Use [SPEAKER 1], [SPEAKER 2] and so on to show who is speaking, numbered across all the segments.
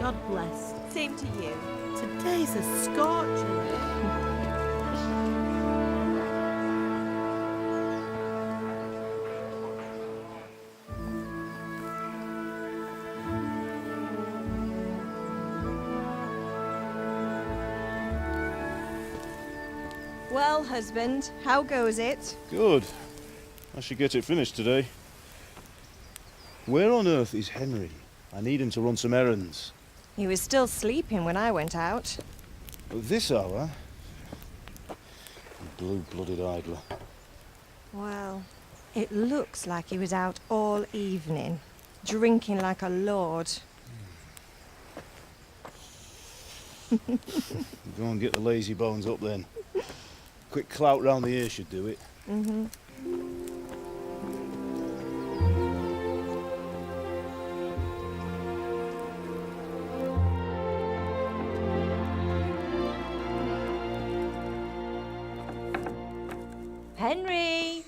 [SPEAKER 1] God bless.
[SPEAKER 2] Same to you.
[SPEAKER 1] Today's a scorcher.
[SPEAKER 2] Well, husband, how goes it?
[SPEAKER 3] Good. I should get it finished today. Where on earth is Henry? I need him to run some errands.
[SPEAKER 2] He was still sleeping when I went out.
[SPEAKER 3] At this hour? Blue-blooded idler.
[SPEAKER 2] Well, it looks like he was out all evening, drinking like a lord.
[SPEAKER 3] Go and get the lazy bones up then. Quick clout round the ear should do it.
[SPEAKER 2] Mm-hmm. Henry!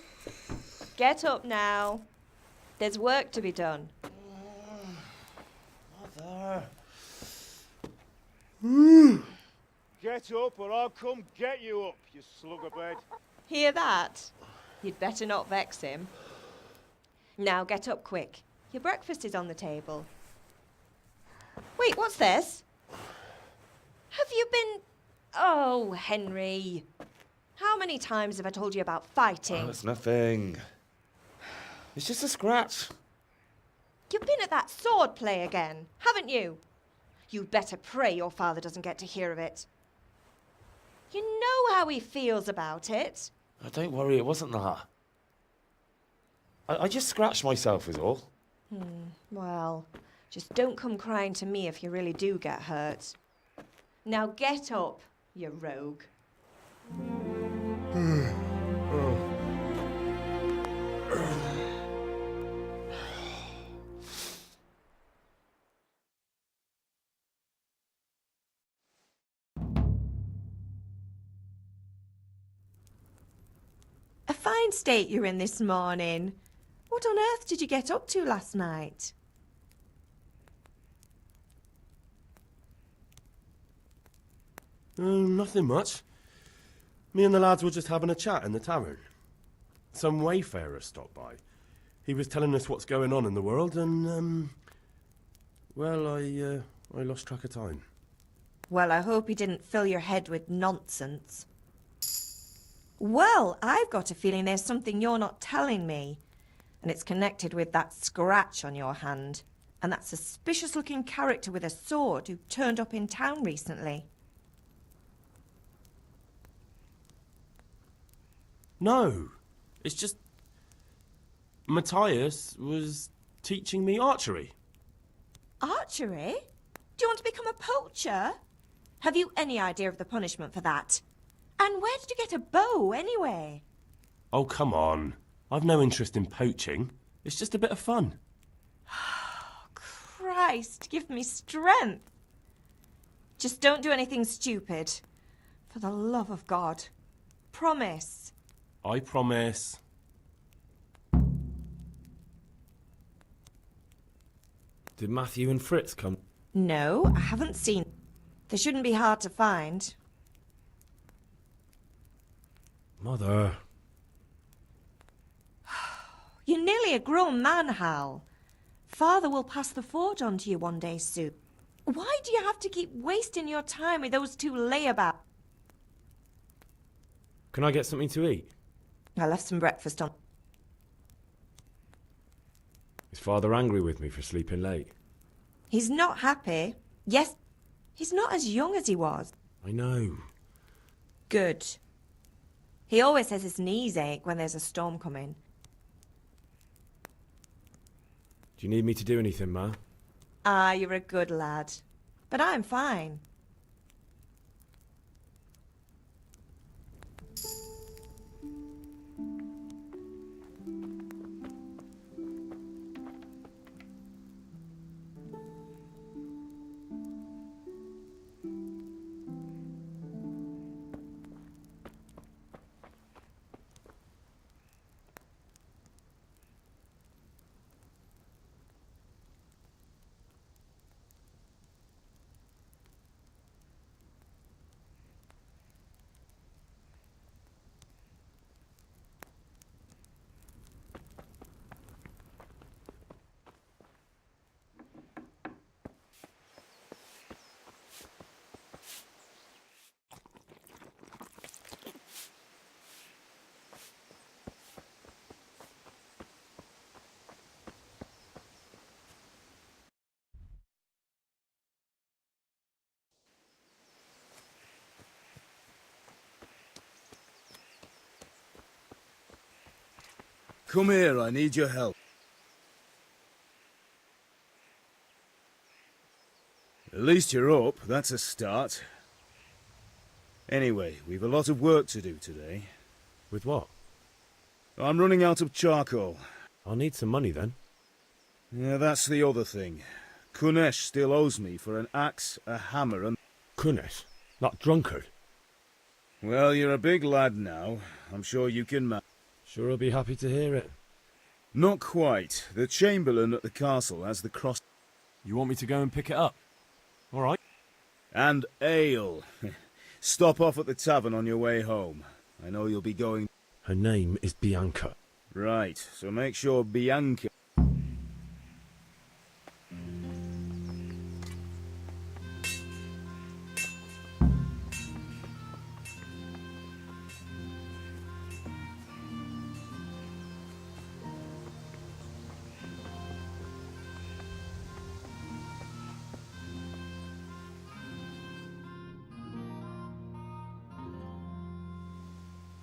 [SPEAKER 2] Get up now. There's work to be done.
[SPEAKER 3] Mother. Get up or I'll come get you up, you slugabed.
[SPEAKER 2] Hear that? You'd better not vex him. Now get up quick. Your breakfast is on the table. Wait, what's this? Have you been... Oh, Henry. How many times have I told you about fighting?
[SPEAKER 4] Oh, it's nothing. It's just a scratch.
[SPEAKER 2] You've been at that sword play again, haven't you? You'd better pray your father doesn't get to hear of it. You know how he feels about it.
[SPEAKER 4] Oh, don't worry, it wasn't that. I just scratched myself is all.
[SPEAKER 2] Well, just don't come crying to me if you really do get hurt. Now get up, you rogue. A fine state you're in this morning. What on earth did you get up to last night?
[SPEAKER 5] Nothing much. Me and the lads were just having a chat in the tavern. Some wayfarer stopped by. He was telling us what's going on in the world and, well, I lost track of time.
[SPEAKER 2] Well, I hope he didn't fill your head with nonsense. Well, I've got a feeling there's something you're not telling me. And it's connected with that scratch on your hand. And that suspicious-looking character with a sword who turned up in town recently.
[SPEAKER 5] No, it's just... Matthias was teaching me archery.
[SPEAKER 2] Archery? Do you want to become a poacher? Have you any idea of the punishment for that? And where did you get a bow, anyway?
[SPEAKER 5] Oh, come on. I've no interest in poaching. It's just a bit of fun.
[SPEAKER 2] Christ, give me strength. Just don't do anything stupid. For the love of God. Promise.
[SPEAKER 5] I promise.
[SPEAKER 4] Did Matthew and Fritz come?
[SPEAKER 2] No, I haven't seen. They shouldn't be hard to find.
[SPEAKER 5] Mother.
[SPEAKER 2] You're nearly a grown man, Hal. Father will pass the forge on to you one day soon. Why do you have to keep wasting your time with those two layabouts?
[SPEAKER 4] Can I get something to eat?
[SPEAKER 2] I left some breakfast on.
[SPEAKER 4] Is Father angry with me for sleeping late?
[SPEAKER 2] He's not happy. Yes, he's not as young as he was.
[SPEAKER 4] I know.
[SPEAKER 2] Good. He always says his knees ache when there's a storm coming.
[SPEAKER 4] Do you need me to do anything, Ma?
[SPEAKER 2] Ah, you're a good lad. But I'm fine.
[SPEAKER 3] Come here, I need your help. At least you're up, that's a start. Anyway, we've a lot of work to do today.
[SPEAKER 5] With what?
[SPEAKER 3] I'm running out of charcoal.
[SPEAKER 5] I'll need some money then.
[SPEAKER 3] Yeah, that's the other thing. Kunesh still owes me for an axe, a hammer, and...
[SPEAKER 5] Kunesh? That drunkard?
[SPEAKER 3] Well, you're a big lad now. I'm sure you can
[SPEAKER 5] Sure I'll be happy to hear it.
[SPEAKER 3] Not quite. The Chamberlain at the castle has the cross...
[SPEAKER 5] You want me to go and pick it up? All right.
[SPEAKER 3] And ale. Stop off at the tavern on your way home. I know you'll be going...
[SPEAKER 5] Her name is Bianca.
[SPEAKER 3] Right, so make sure Bianca...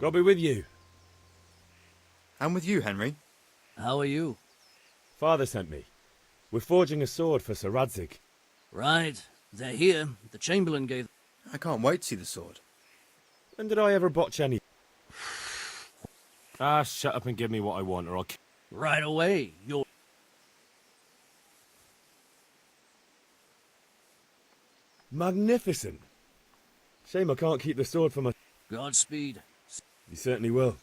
[SPEAKER 5] God be with you.
[SPEAKER 4] And with you, Henry.
[SPEAKER 6] How are you?
[SPEAKER 5] Father sent me. We're forging a sword for Sir Radzig.
[SPEAKER 6] Right. They're here. The Chamberlain gave...
[SPEAKER 4] I can't wait to see the sword.
[SPEAKER 5] When did I ever botch any... Ah, shut up and give me what I want, or I'll...
[SPEAKER 6] Right away. You're...
[SPEAKER 5] Magnificent. Shame I can't keep the sword for my...
[SPEAKER 6] Godspeed.
[SPEAKER 5] You certainly will.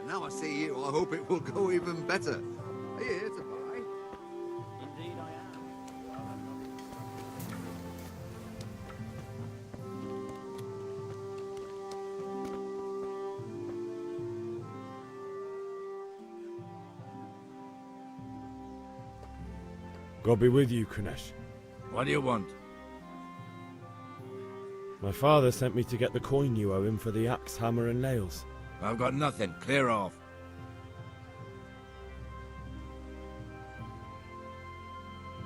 [SPEAKER 7] Now I see you, I hope it will go even better. Are you here to buy?
[SPEAKER 6] Indeed I am.
[SPEAKER 5] God be with you, Kunesh.
[SPEAKER 7] What do you want?
[SPEAKER 5] My father sent me to get the coin you owe him for the axe, hammer and nails.
[SPEAKER 7] I've got nothing. Clear off.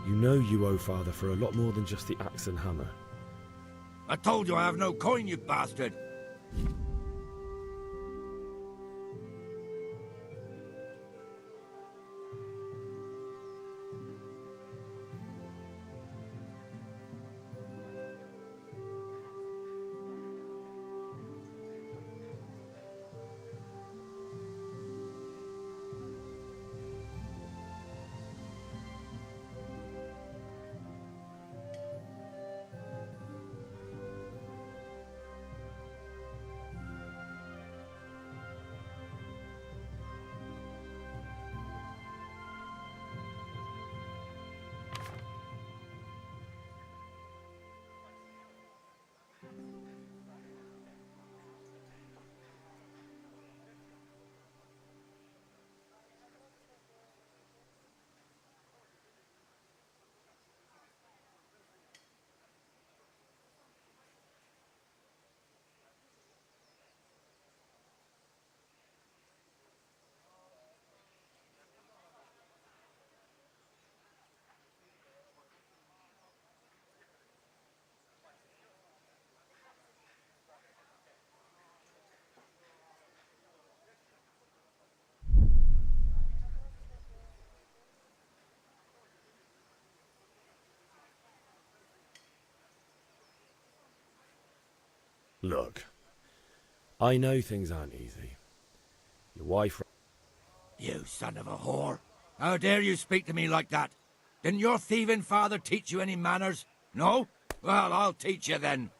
[SPEAKER 5] You know you owe father for a lot more than just the axe and hammer.
[SPEAKER 7] I told you I have no coin, you bastard.
[SPEAKER 5] Look, I know things aren't easy. Your wife...
[SPEAKER 7] You son of a whore. How dare you speak to me like that? Didn't your thieving father teach you any manners? No? Well, I'll teach you then.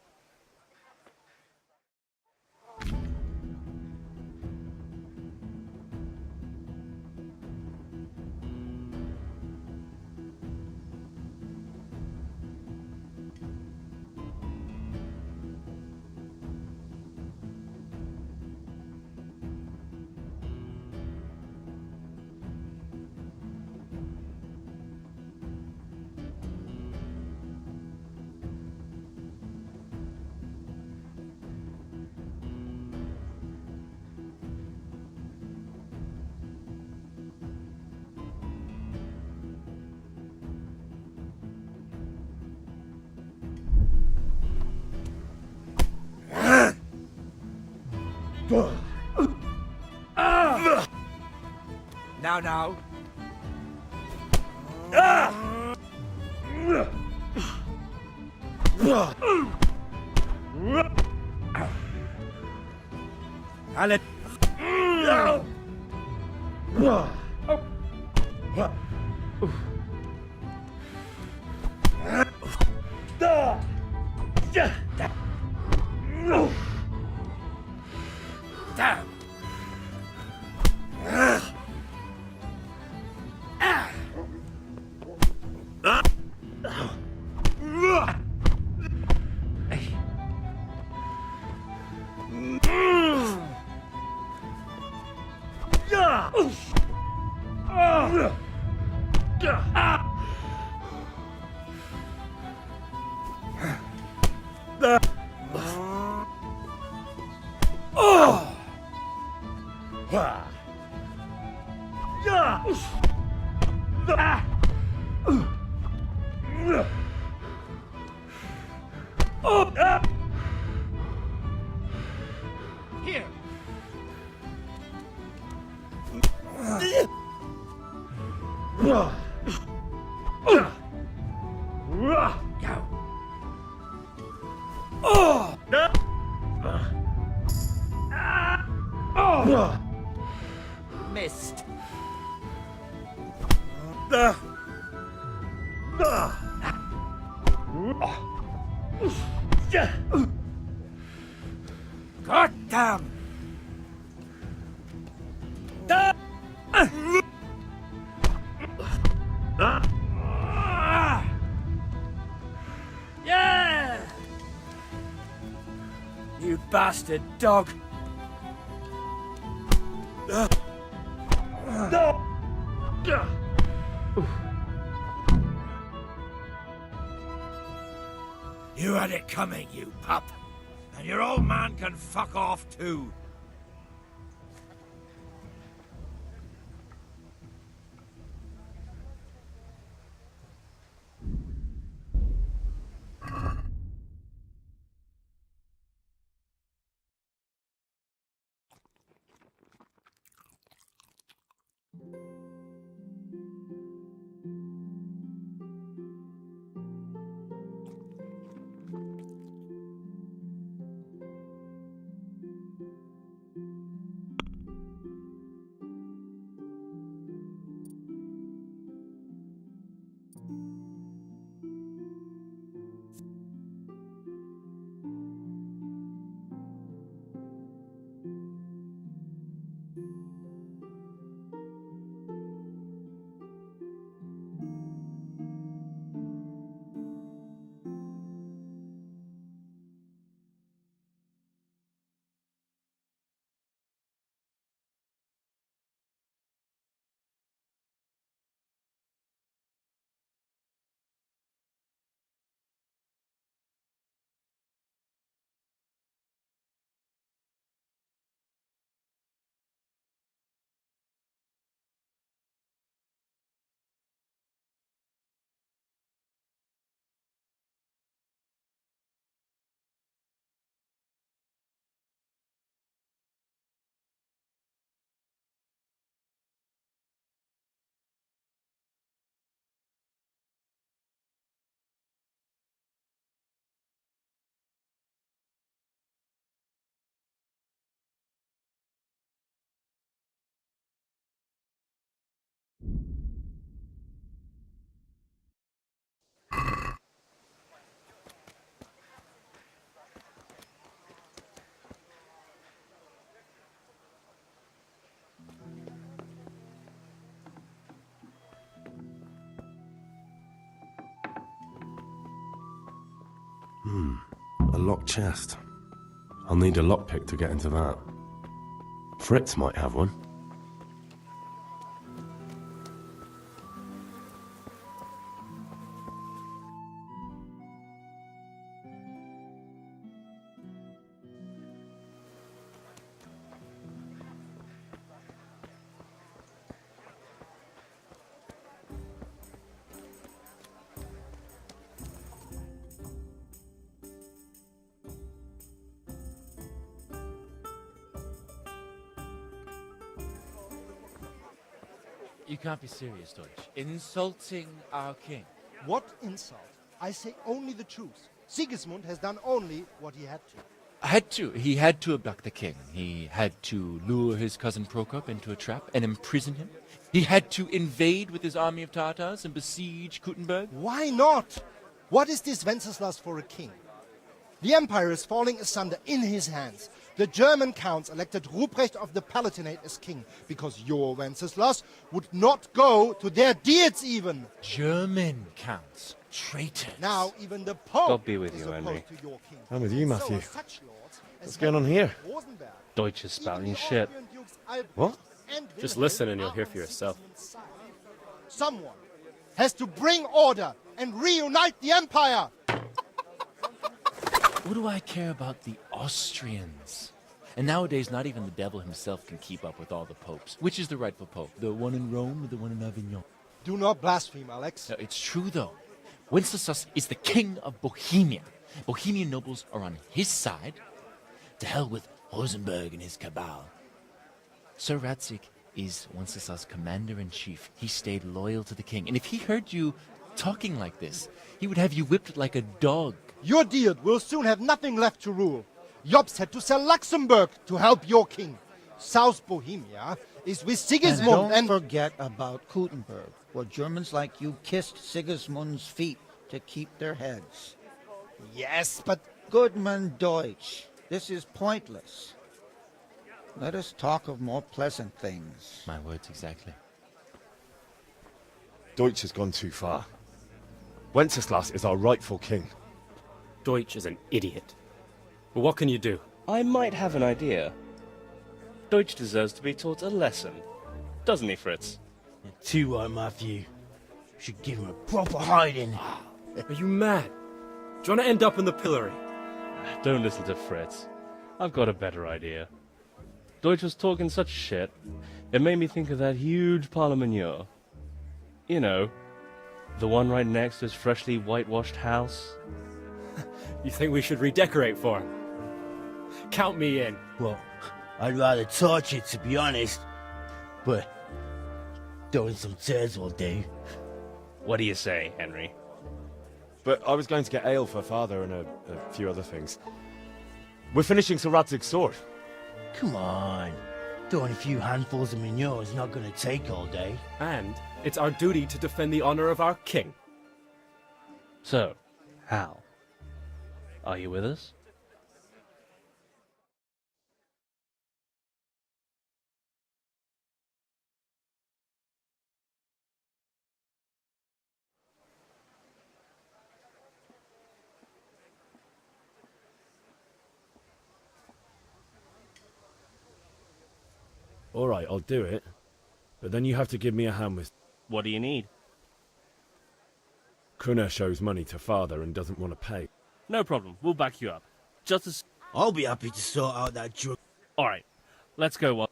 [SPEAKER 7] Now. And it. Damn. Here. Missed. God damn! Yeah! You bastard dog! You had it coming, you pup. And your old man can fuck off too.
[SPEAKER 5] A locked chest. I'll need a lockpick to get into that. Fritz might have one.
[SPEAKER 8] You can't be serious, Deutsch. Insulting our king.
[SPEAKER 9] What insult? I say only the truth. Sigismund has done only what he had to.
[SPEAKER 8] He had to abduct the king. He had to lure his cousin Prokop into a trap and imprison him. He had to invade with his army of Tatars and besiege Kuttenberg.
[SPEAKER 9] Why not? What is this Wenceslas for a king? The empire is falling asunder in his hands. The German counts elected Ruprecht of the Palatinate as king because your Wenceslas would not go to their deeds even.
[SPEAKER 8] German counts. Traitors.
[SPEAKER 9] Now even the Pope
[SPEAKER 4] God be with
[SPEAKER 9] is
[SPEAKER 4] you,
[SPEAKER 9] opposed
[SPEAKER 4] Henry.
[SPEAKER 9] to your king.
[SPEAKER 5] I'm with you,
[SPEAKER 9] So
[SPEAKER 5] Matthew.
[SPEAKER 9] are such lords as
[SPEAKER 5] What's going on here?
[SPEAKER 9] Rosenberg.
[SPEAKER 4] Deutsch is
[SPEAKER 9] Even
[SPEAKER 4] spouting
[SPEAKER 9] the
[SPEAKER 4] shit.
[SPEAKER 9] Austrian dukes Albrecht
[SPEAKER 5] What?
[SPEAKER 9] and
[SPEAKER 10] Just
[SPEAKER 9] Wilhelm
[SPEAKER 10] listen and you'll
[SPEAKER 9] are
[SPEAKER 10] hear
[SPEAKER 9] on
[SPEAKER 10] for yourself.
[SPEAKER 9] Sigismund's side. Someone has to bring order and reunite the empire.
[SPEAKER 8] What do I care about the Austrians? And nowadays, not even the devil himself can keep up with all the popes. Which is the rightful pope? The one in Rome or the one in Avignon?
[SPEAKER 9] Do not blaspheme, Alex.
[SPEAKER 8] No, it's true, though. Wenceslas is the king of Bohemia. Bohemian nobles are on his side. To hell with Rosenberg and his cabal. Sir Radzik is Wenceslas' commander-in-chief. He stayed loyal to the king. And if he heard you talking like this, he would have you whipped like a dog.
[SPEAKER 9] Your Diet will soon have nothing left to rule. Jobst had to sell Luxembourg to help your king. South Bohemia is with Sigismund
[SPEAKER 11] And don't forget about Kuttenberg, where Germans like you kissed Sigismund's feet to keep their heads.
[SPEAKER 9] Yes, but
[SPEAKER 11] Goodman Deutsch, this is pointless. Let us talk of more pleasant things.
[SPEAKER 8] My words exactly.
[SPEAKER 5] Deutsch has gone too far. Wenceslas is our rightful king.
[SPEAKER 10] Deutsch is an idiot. But what can you do?
[SPEAKER 12] I might have an idea. Deutsch deserves to be taught a lesson. Doesn't he, Fritz?
[SPEAKER 7] You're too right, Matthew. Should give him a proper hiding.
[SPEAKER 10] Are you mad? Do you want to end up in the pillory?
[SPEAKER 12] Don't listen to Fritz. I've got a better idea. Deutsch was talking such shit, it made me think of that huge parliament. You know, the one right next to his freshly whitewashed house.
[SPEAKER 10] You think we should redecorate for him? Count me in.
[SPEAKER 7] Well, I'd rather torch it, to be honest. But throwing some tears will do.
[SPEAKER 12] What do you say, Henry?
[SPEAKER 5] But I was going to get ale for father and a few other things. We're finishing Sir Radzig's sword.
[SPEAKER 7] Come on. Throwing a few handfuls of manure is not going to take all day.
[SPEAKER 10] And it's our duty to defend the honor of our king.
[SPEAKER 12] So, Hal, are you with us?
[SPEAKER 3] All right, I'll do it. But then you have to give me a hand with...
[SPEAKER 12] What do you need?
[SPEAKER 3] Kruna shows money to father and doesn't want to pay.
[SPEAKER 12] No problem, we'll back you up. Just as...
[SPEAKER 7] I'll be happy to sort out that drug.
[SPEAKER 12] Alright, let's go while...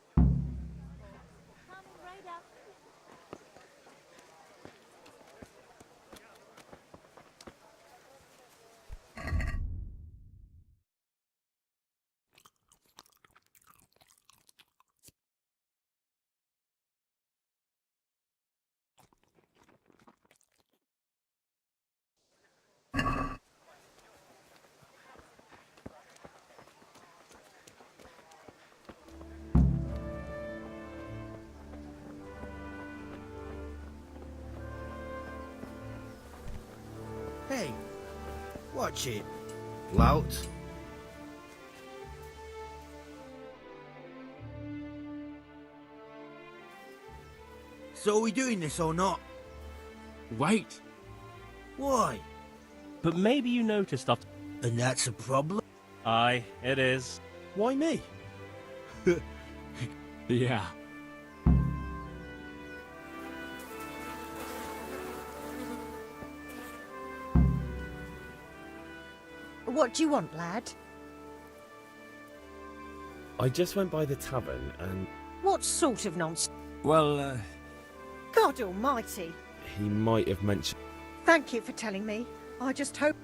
[SPEAKER 7] Hey, watch it, lout. So are we doing this or not?
[SPEAKER 10] Wait.
[SPEAKER 7] Why?
[SPEAKER 12] But maybe you noticed after...
[SPEAKER 7] And that's a problem?
[SPEAKER 12] Aye, it is.
[SPEAKER 5] Why me?
[SPEAKER 10] Yeah.
[SPEAKER 1] What do you want, lad?
[SPEAKER 3] I just went by the tavern and
[SPEAKER 1] What sort of nonsense?
[SPEAKER 10] Well,
[SPEAKER 1] God almighty.
[SPEAKER 3] he might have mentioned...
[SPEAKER 1] Thank you for telling me. I just hope...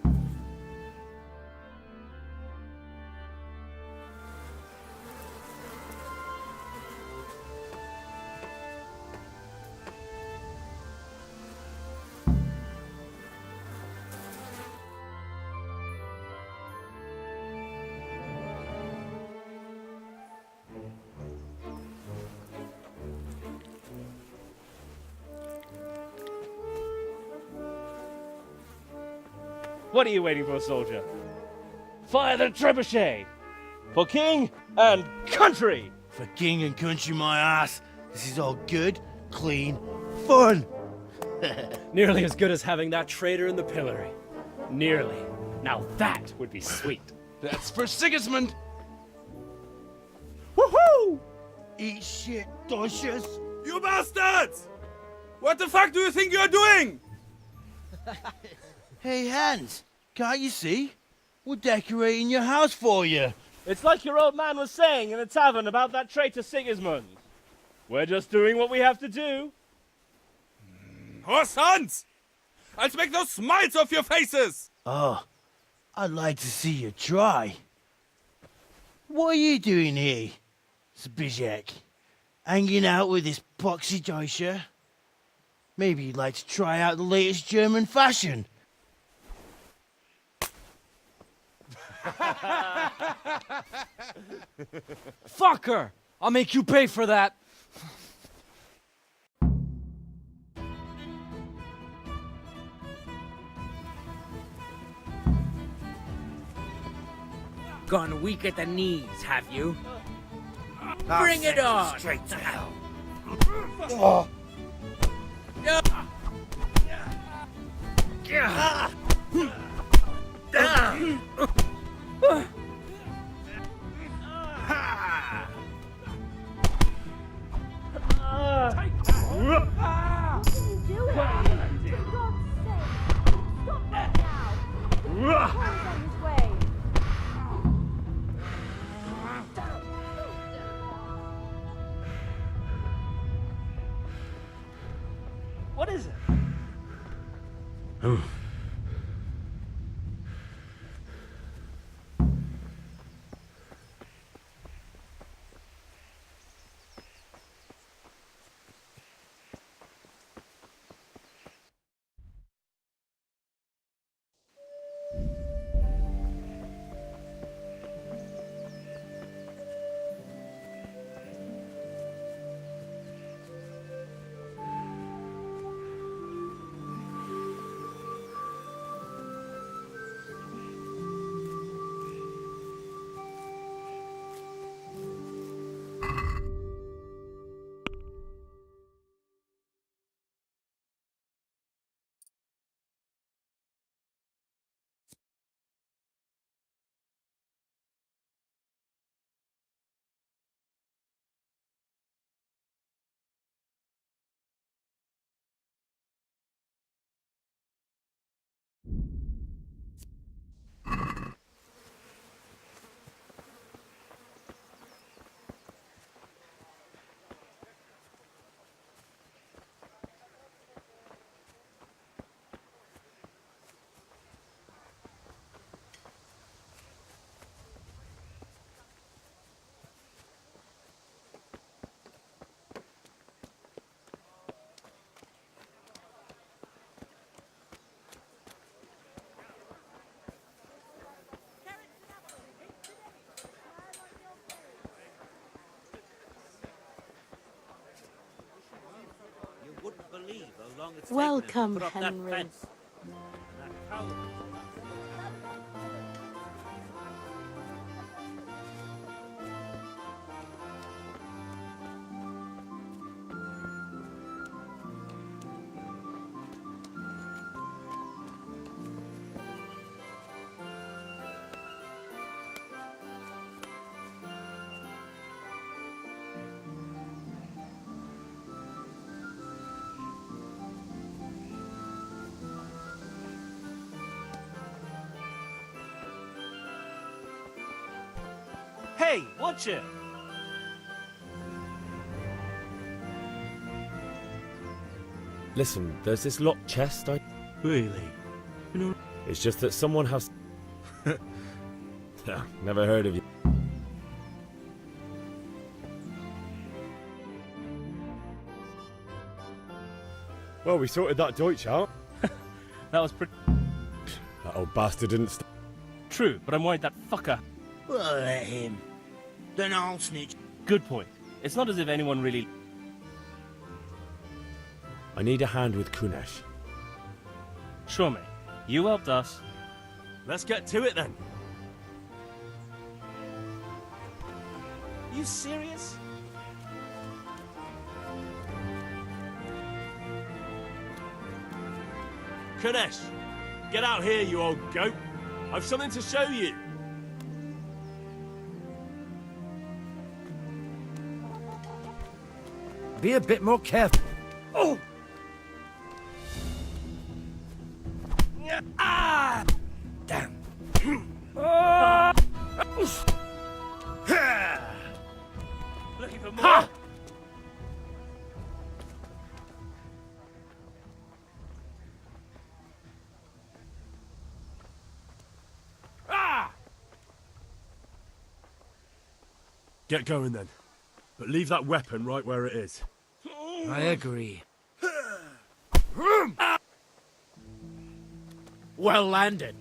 [SPEAKER 12] What are you waiting for, soldier? Fire the trebuchet! For king and country!
[SPEAKER 7] For king and country, my ass. This is all good, clean, fun.
[SPEAKER 10] Nearly as good as having that traitor in the pillory. Nearly. Now that would be sweet.
[SPEAKER 6] That's for Sigismund!
[SPEAKER 3] Woohoo!
[SPEAKER 7] Eat shit, Docious.
[SPEAKER 3] You bastards! What the fuck do you think you're doing?
[SPEAKER 7] Hey, Hans, can't you see? We're decorating your house for you.
[SPEAKER 12] It's like your old man was saying in the tavern about that traitor Sigismund. We're just doing what we have to do.
[SPEAKER 3] Oh, sons! I'll make those smiles off your faces!
[SPEAKER 7] Oh, I'd like to see you try. What are you doing here, Zbyszek? Hanging out with this poxy Deutscher? Maybe you'd like to try out the latest German fashion.
[SPEAKER 6] Fucker! I'll make you pay for that!
[SPEAKER 13] Gone weak at the knees, have you? Bring it on!
[SPEAKER 7] Straight to hell.
[SPEAKER 13] Oh.
[SPEAKER 12] What is it?
[SPEAKER 14] Welcome, Henry.
[SPEAKER 12] Hey, watch it!
[SPEAKER 10] Listen, there's this locked chest
[SPEAKER 5] Really? You know...
[SPEAKER 10] It's just that someone has... Never heard of you. Well, we sorted that Deutsch out.
[SPEAKER 12] That was pretty...
[SPEAKER 10] That old bastard didn't
[SPEAKER 12] True, but I'm worried that fucker...
[SPEAKER 7] Well, let him. Then I'll snitch.
[SPEAKER 12] Good point. It's not as if anyone really...
[SPEAKER 10] I need a hand with Kunesh.
[SPEAKER 12] Sure, mate. You helped us.
[SPEAKER 5] Let's get to it then. Are you serious? Kanesh, get out here, you old goat. I've something to show you.
[SPEAKER 6] Be a bit more careful.
[SPEAKER 5] Oh!
[SPEAKER 6] Ah! Damn.
[SPEAKER 5] Looking for more? Get going then. But leave that weapon right where it is.
[SPEAKER 6] I agree.
[SPEAKER 10] Well landed.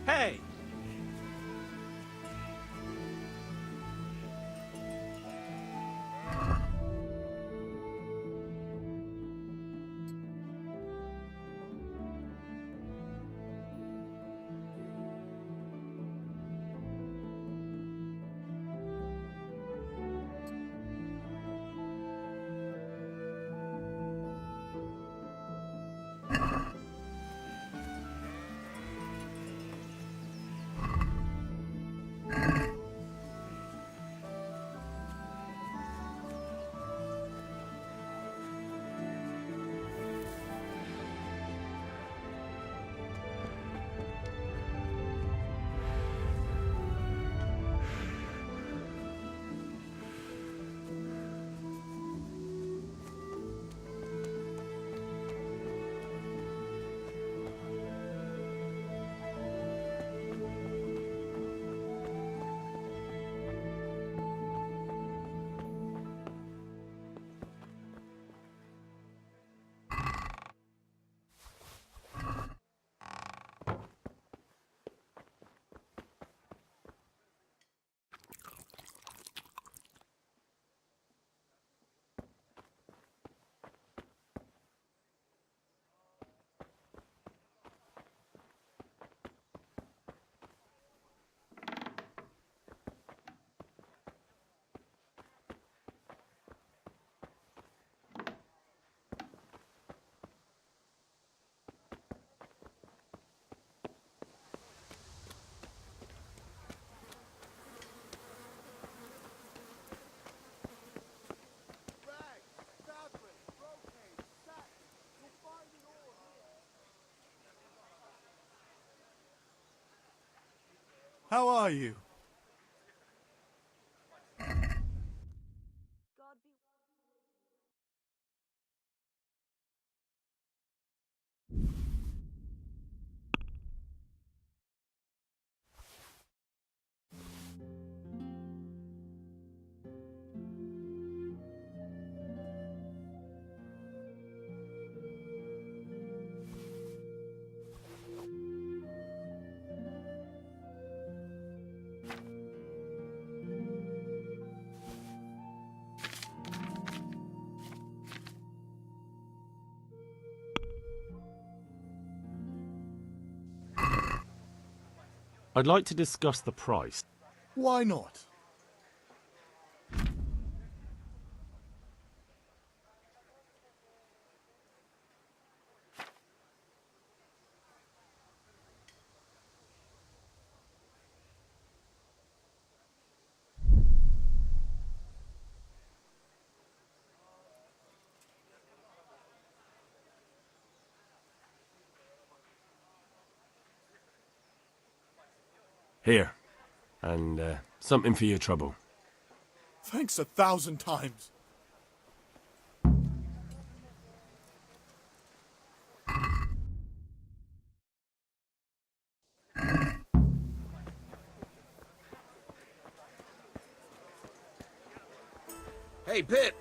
[SPEAKER 5] Hey!
[SPEAKER 15] How are you?
[SPEAKER 5] I'd like to discuss the price.
[SPEAKER 15] Why not?
[SPEAKER 5] Here. And, something for your trouble.
[SPEAKER 15] Thanks 1,000 times.
[SPEAKER 16] Hey, Pip.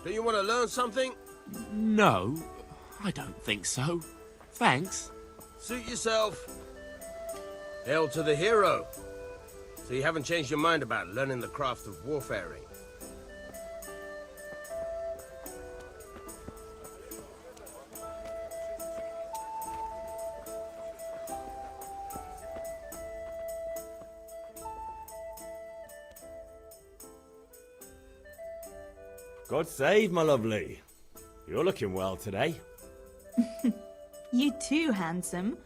[SPEAKER 16] Do you want to learn something?
[SPEAKER 13] No, I don't think so. Thanks.
[SPEAKER 16] Suit yourself. Hail to the hero. So you haven't changed your mind about learning the craft of warfaring?
[SPEAKER 3] God save, my lovely. You're looking well today.
[SPEAKER 17] You too, handsome.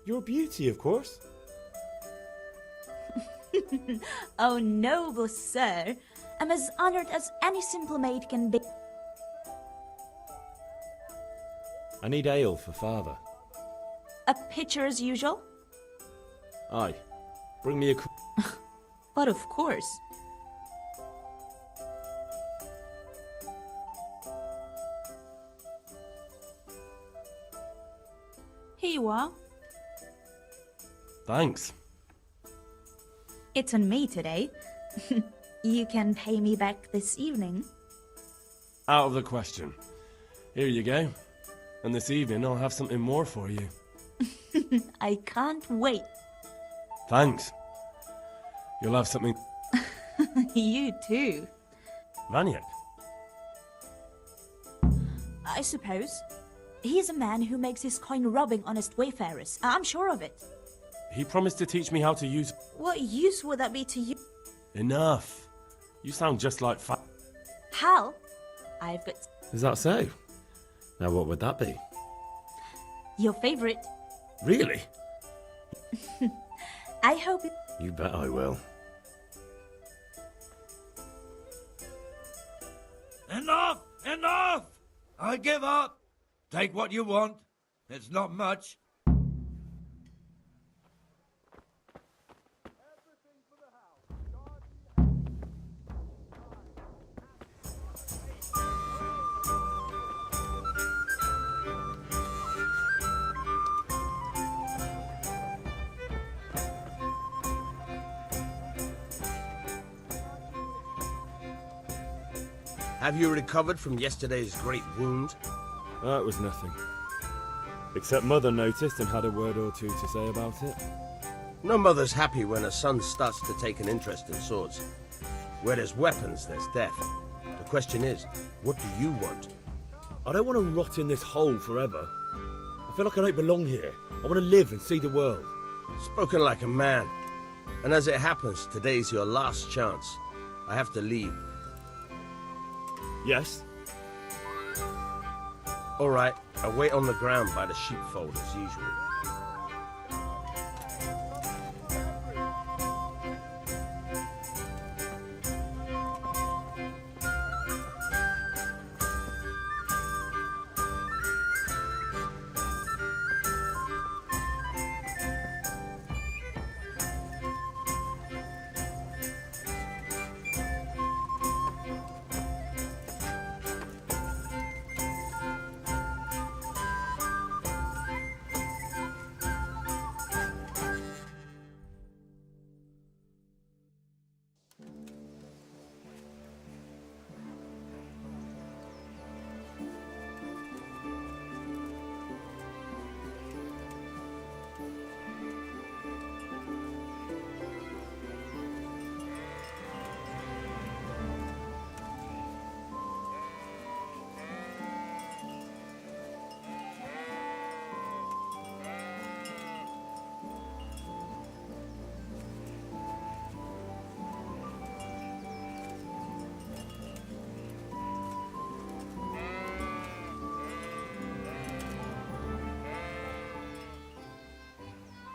[SPEAKER 3] You're a beauty, of course.
[SPEAKER 17] Oh, noble sir. I'm as honored as any simple maid can be.
[SPEAKER 3] I need ale for father.
[SPEAKER 17] A pitcher as usual?
[SPEAKER 3] Aye. Bring me a...
[SPEAKER 17] But of course. Here you are.
[SPEAKER 5] Thanks.
[SPEAKER 17] It's on me today. You can pay me back this evening.
[SPEAKER 5] Out of the question. Here you go. And this evening I'll have something more for you.
[SPEAKER 17] I can't wait.
[SPEAKER 5] Thanks. You'll have something...
[SPEAKER 17] You too.
[SPEAKER 5] Vaniac?
[SPEAKER 17] I suppose. He's a man who makes his coin robbing honest wayfarers. I'm sure of it.
[SPEAKER 5] He promised to teach me how to use...
[SPEAKER 17] What use would that be to you?
[SPEAKER 5] Enough. You sound just like
[SPEAKER 17] Hal, I've got...
[SPEAKER 3] Is that so? Now what would that be?
[SPEAKER 17] Your favorite.
[SPEAKER 3] Really?
[SPEAKER 17] I hope it...
[SPEAKER 3] You bet I will.
[SPEAKER 18] Enough! Enough! I give up. Take what you want. It's not much.
[SPEAKER 16] Have you recovered from yesterday's great wound?
[SPEAKER 3] It was nothing. Except Mother noticed and had a word or two to say about it.
[SPEAKER 16] No mother's happy when her son starts to take an interest in swords. Where there's weapons, there's death. The question is, what do you want?
[SPEAKER 3] I don't want to rot in this hole forever. I feel like I don't belong here. I want to live and see the world.
[SPEAKER 16] Spoken like a man. And as it happens, today's your last chance. I have to leave.
[SPEAKER 3] Yes?
[SPEAKER 16] All right, I'll wait on the ground by the sheepfold as usual.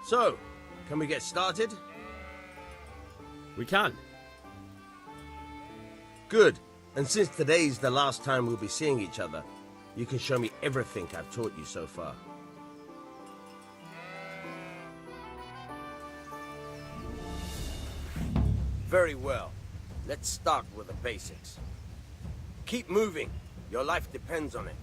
[SPEAKER 16] So, can we get started?
[SPEAKER 3] We can.
[SPEAKER 16] Good. And since today's the last time we'll be seeing each other, you can show me everything I've taught you so far. Very well. Let's start with the basics. Keep moving. Your life depends on it.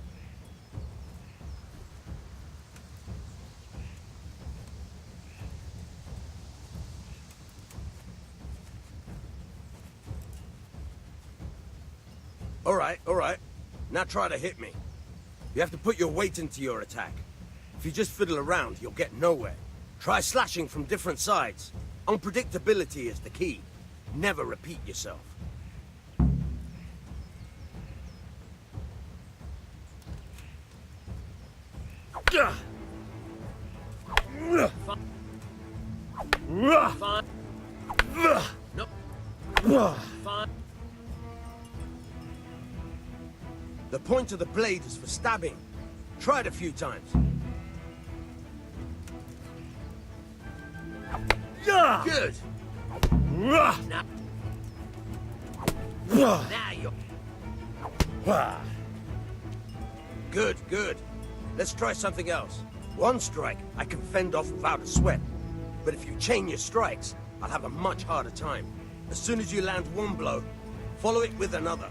[SPEAKER 16] All right. Now try to hit me. You have to put your weight into your attack. If you just fiddle around, you'll get nowhere. Try slashing from different sides. Unpredictability is the key. Never repeat yourself. The point of the blade is for stabbing. Try it a few times. Good. Now you're... Good. Let's try something else. One strike I can fend off without a sweat. But if you chain your strikes, I'll have a much harder time. As soon as you land one blow, follow it with another.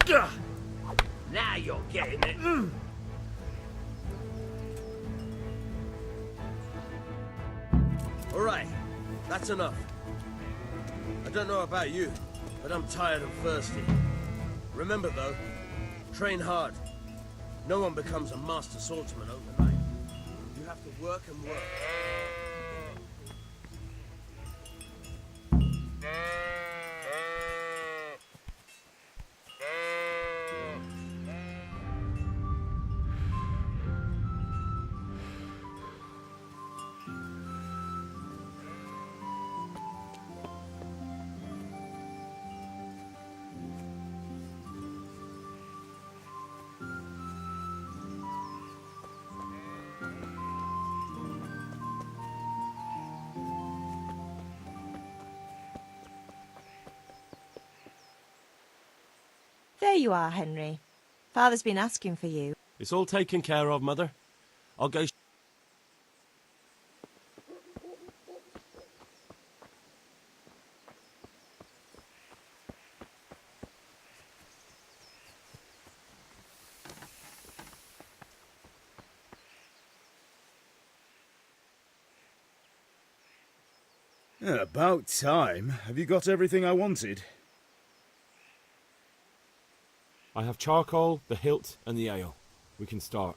[SPEAKER 16] Good. Now you're getting it. All right, that's enough. I don't know about you, but I'm tired and thirsty. Remember though, train hard. No one becomes a master swordsman overnight. You have to work and work.
[SPEAKER 2] There you are, Henry. Father's been asking for you.
[SPEAKER 5] It's all taken care of, Mother. I'll go...
[SPEAKER 19] About time. Have you got everything I wanted?
[SPEAKER 5] I have charcoal, the hilt, and the ale. We can start.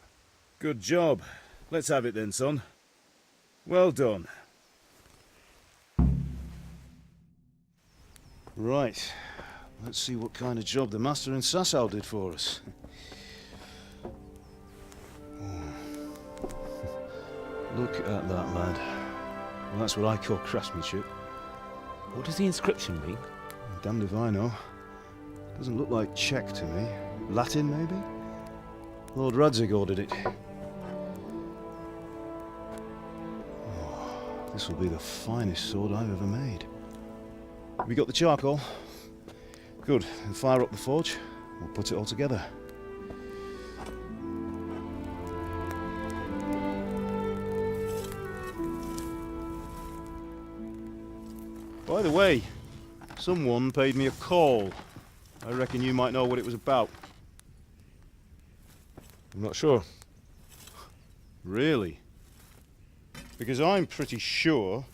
[SPEAKER 19] Good job. Let's have it then, son. Well done. Right. Let's see what kind of job the Master in Sasau did for us. Look at that, lad. Well, that's what I call craftsmanship.
[SPEAKER 5] What does the inscription mean?
[SPEAKER 19] Damned if I know. Doesn't look like Czech to me. Latin, maybe? Lord Radzig ordered it. Oh, this will be the finest sword I've ever made. We got the charcoal? Good. Then fire up the forge. We'll put it all together. By the way, someone paid me a call. I reckon you might know what it was about.
[SPEAKER 5] I'm not sure.
[SPEAKER 19] Really? Because I'm pretty sure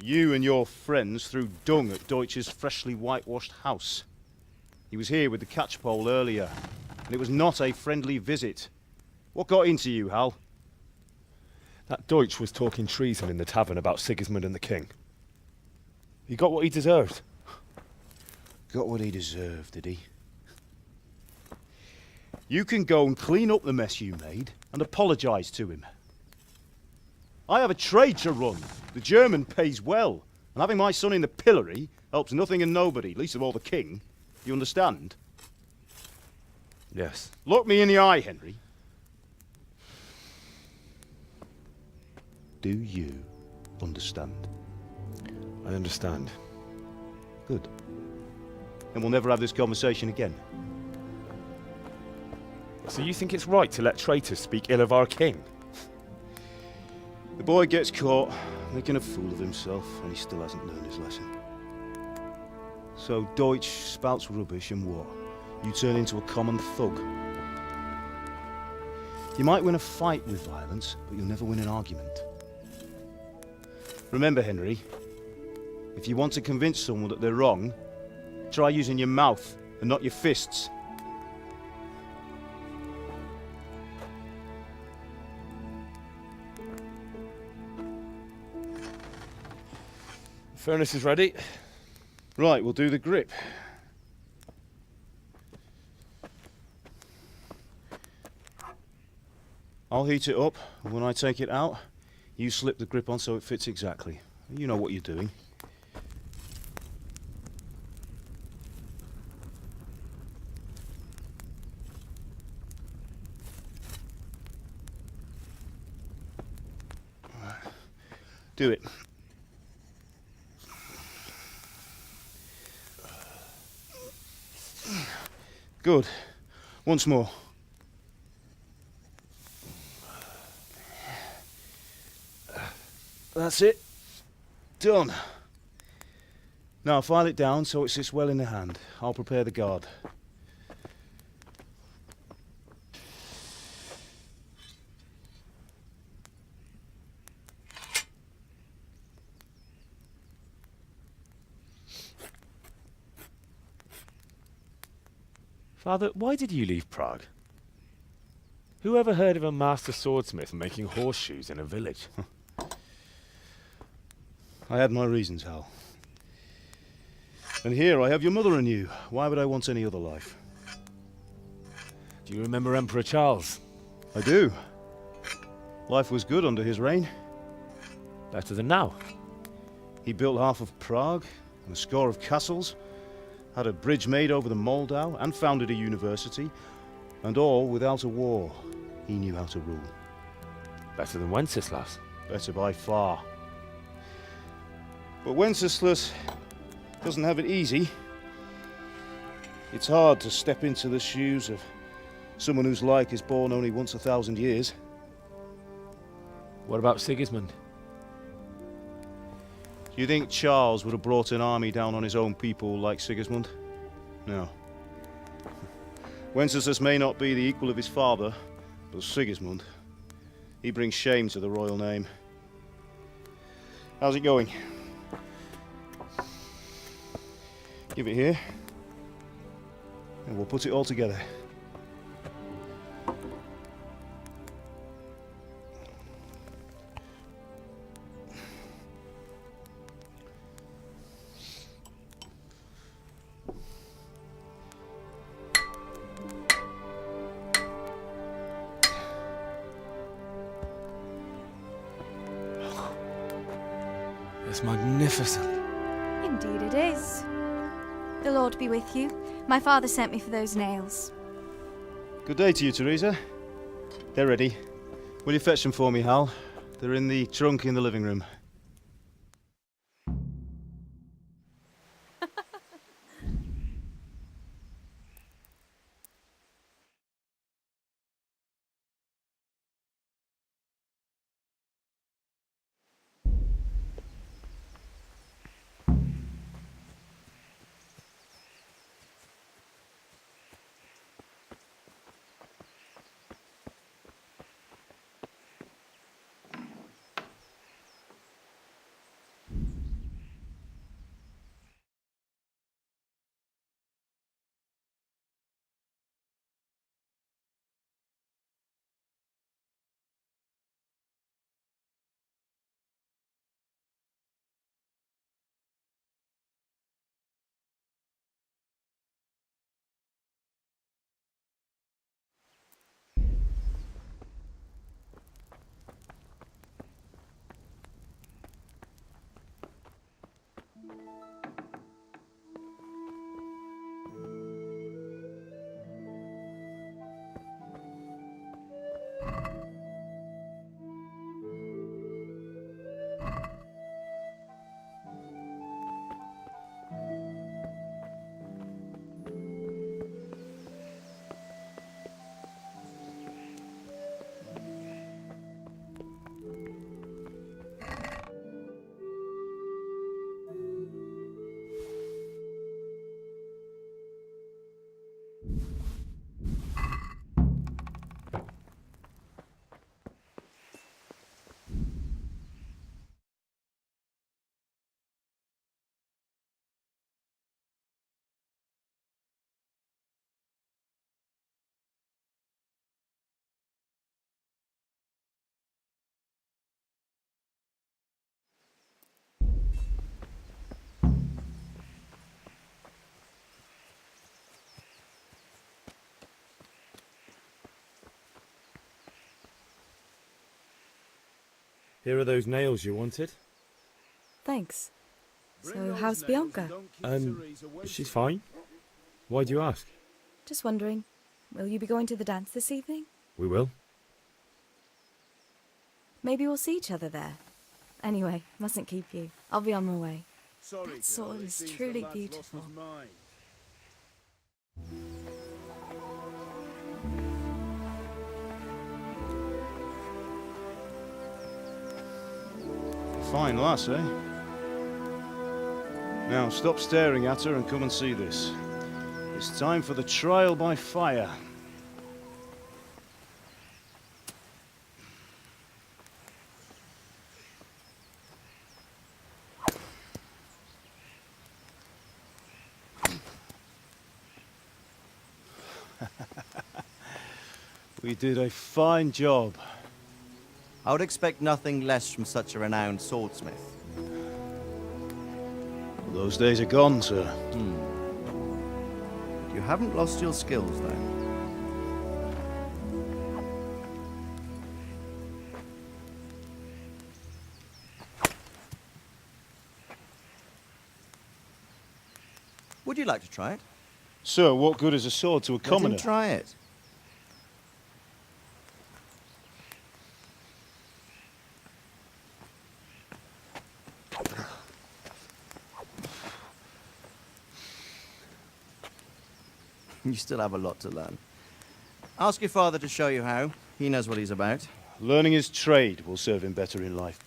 [SPEAKER 19] you and your friends threw dung at Deutsch's freshly whitewashed house. He was here with the catchpole earlier, and it was not a friendly visit. What got into you, Hal?
[SPEAKER 5] That Deutsch was talking treason in the tavern about Sigismund and the king. He got what he deserved.
[SPEAKER 19] Got what he deserved, did he? You can go and clean up the mess you made and apologise to him. I have a trade to run. The German pays well, and having my son in the pillory Helps nothing and nobody, least of all the king. You understand?
[SPEAKER 3] Yes.
[SPEAKER 19] Look me in the eye, Henry. Do you understand?
[SPEAKER 3] I understand.
[SPEAKER 19] Good. Then we'll never have this conversation again.
[SPEAKER 3] So you think it's right to let traitors speak ill of our king?
[SPEAKER 19] The boy gets caught making a fool of himself, and he still hasn't learned his lesson. So Deutsch spouts rubbish, and what? You turn into a common thug. You might win a fight with violence, but you'll never win an argument. Remember, Henry, if you want to convince someone that they're wrong, try using your mouth and not your fists.
[SPEAKER 3] Furnace is ready.
[SPEAKER 19] Right, we'll do the grip. I'll heat it up, and when I take it out, you slip the grip on so it fits exactly. You know what you're doing. Do it. Good. Once more. That's it. Done. Now file it down so it sits well in the hand. I'll prepare the guard.
[SPEAKER 3] Father, why did you leave Prague? Who ever heard of a master swordsmith making horseshoes in a village?
[SPEAKER 19] I had my reasons, Hal. And here I have your mother and you. Why would I want any other life?
[SPEAKER 3] Do you remember Emperor Charles?
[SPEAKER 19] I do. Life was good under his reign.
[SPEAKER 3] Better than now.
[SPEAKER 19] He built half of Prague, and a score of castles, had a bridge made over the Moldau, and founded a university, and all without a war. He knew how to rule.
[SPEAKER 3] Better than Wenceslas.
[SPEAKER 19] Better by far. But Wenceslas doesn't have it easy. It's hard to step into the shoes of someone whose like is born only once 1,000 years.
[SPEAKER 3] What about Sigismund?
[SPEAKER 19] Do you think Charles would have brought an army down on his own people like Sigismund? No. Wenceslas may not be the equal of his father, but Sigismund, he brings shame to the royal name. How's it going? Give it here, and we'll put it all together.
[SPEAKER 3] It's magnificent.
[SPEAKER 20] Indeed it is. The Lord be with you. My father sent me for those nails.
[SPEAKER 19] Good day to you, Teresa. They're ready. Will you fetch them for me, Hal? They're in the trunk in the living room.
[SPEAKER 3] Here are those nails you wanted.
[SPEAKER 21] Thanks. So, how's Bianca?
[SPEAKER 3] She's fine. Why do you ask?
[SPEAKER 21] Just wondering, will you be going to the dance this evening?
[SPEAKER 3] We will.
[SPEAKER 21] Maybe we'll see each other there. Anyway, mustn't keep you. I'll be on my way. That sword is truly beautiful.
[SPEAKER 19] Fine lass, eh? Now, stop staring at her and come and see this. It's time for the trial by fire. We did a fine job.
[SPEAKER 22] I would expect nothing less from such a renowned swordsmith.
[SPEAKER 19] Those days are gone, sir.
[SPEAKER 22] You haven't lost your skills, though. Would you like to try it?
[SPEAKER 19] Sir, what good is a sword to a commoner?
[SPEAKER 22] Let him try it. You still have a lot to learn. Ask your father to show you how. He knows what he's about.
[SPEAKER 19] Learning his trade will serve him better in life,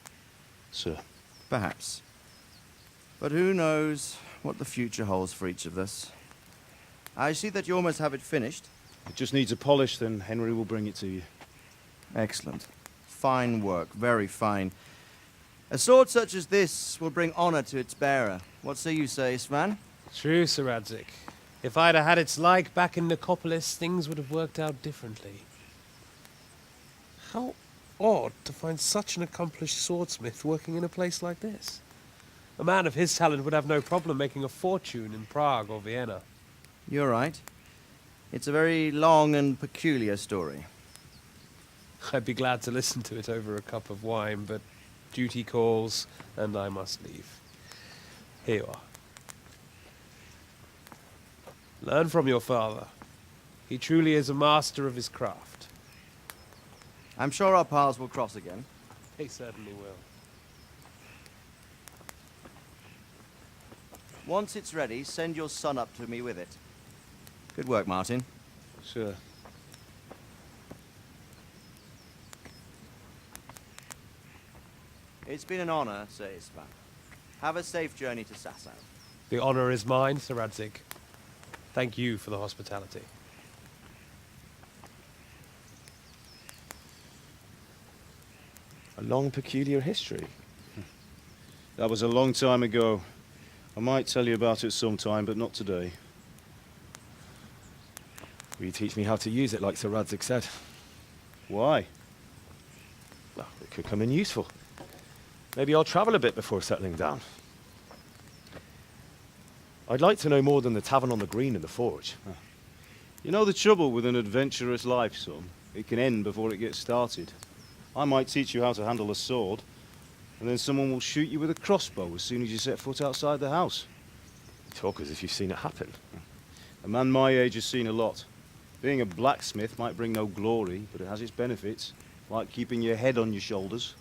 [SPEAKER 19] sir.
[SPEAKER 22] Perhaps. But who knows what the future holds for each of us. I see that you almost have it finished.
[SPEAKER 19] It just needs a polish, then Henry will bring it to you.
[SPEAKER 22] Excellent. Fine work, very fine. A sword such as this will bring honor to its bearer. What say you, Svan?
[SPEAKER 23] True, Sir Radzik. If I'd have had its like back in Nicopolis, things would have worked out differently. How odd to find such an accomplished swordsmith working in a place like this. A man of his talent would have no problem making a fortune in Prague or Vienna.
[SPEAKER 22] You're right. It's a very long and peculiar story.
[SPEAKER 23] I'd be glad to listen to it over a cup of wine, but duty calls, and I must leave. Here you are. Learn from your father. He truly is a master of his craft.
[SPEAKER 22] I'm sure our paths will cross again.
[SPEAKER 23] They certainly will.
[SPEAKER 22] Once it's ready, send your son up to me with it. Good work, Martin.
[SPEAKER 19] Sure.
[SPEAKER 22] It's been an honor, Sir Isvan. Have a safe journey to Sasau.
[SPEAKER 23] The honor is mine, Sir Radzik. Thank you for the hospitality.
[SPEAKER 3] A long, peculiar history.
[SPEAKER 19] That was a long time ago. I might tell you about it sometime, but not today.
[SPEAKER 3] Will you teach me how to use it, like Sir Radzik said?
[SPEAKER 19] Why?
[SPEAKER 3] Well, it could come in useful. Maybe I'll travel a bit before settling down. I'd like to know more than the tavern on the green and the forge.
[SPEAKER 19] You know the trouble with an adventurous life, son? It can end before it gets started. I might teach you how to handle a sword, and then someone will shoot you with a crossbow as soon as you set foot outside the house.
[SPEAKER 3] You talk as if you've seen it happen.
[SPEAKER 19] A man my age has seen a lot. Being a blacksmith might bring no glory, but it has its benefits, like keeping your head on your shoulders.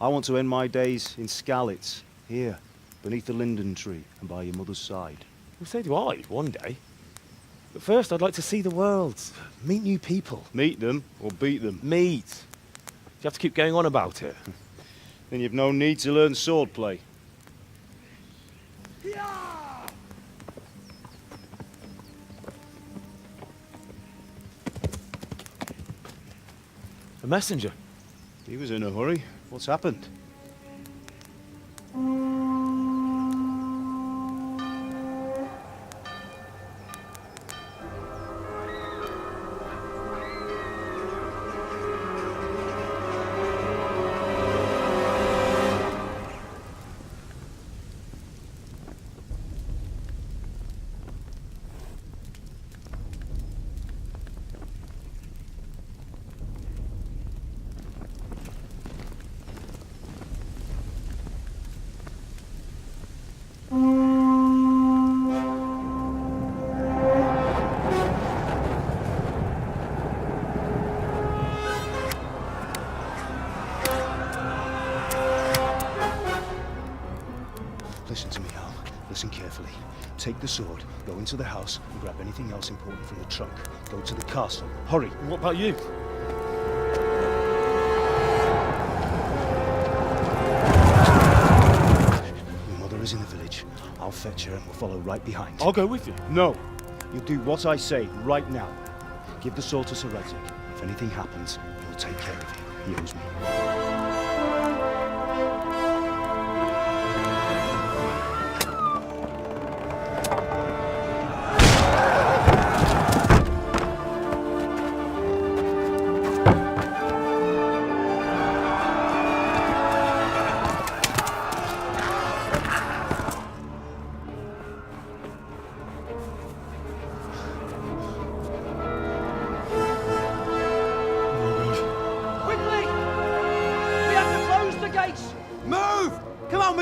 [SPEAKER 19] I want to end my days in Skalitz, here, beneath the linden tree and by your mother's side.
[SPEAKER 3] Well, so do I, one day. But first, I'd like to see the world, meet new people.
[SPEAKER 19] Meet them or beat them?
[SPEAKER 3] Meet. You have to keep going on about it.
[SPEAKER 19] Then you've no need to learn swordplay.
[SPEAKER 3] A messenger.
[SPEAKER 19] He was in a hurry. What's happened? take the sword, go into the house, and grab anything else important from the trunk. Go to the castle. Hurry!
[SPEAKER 3] What about you?
[SPEAKER 19] Your mother is in the village. I'll fetch her and we'll follow right behind.
[SPEAKER 3] I'll go with you.
[SPEAKER 19] No! You'll do what I say right now. Give the sword to Sir Radzik. If anything happens, he'll take care of you. He owes me.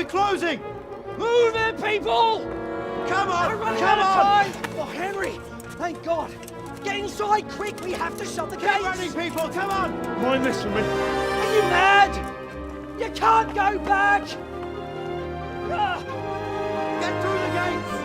[SPEAKER 7] Closing! Move it, people! Come on!
[SPEAKER 13] We're running
[SPEAKER 7] come
[SPEAKER 13] out of
[SPEAKER 7] on!
[SPEAKER 13] time! Oh, Henry! Thank God! Get inside, quick! We have to shut the gates!
[SPEAKER 7] Get running, people! Come on!
[SPEAKER 3] Mind this for me.
[SPEAKER 13] Are you mad? You can't go back!
[SPEAKER 7] Get through the gates!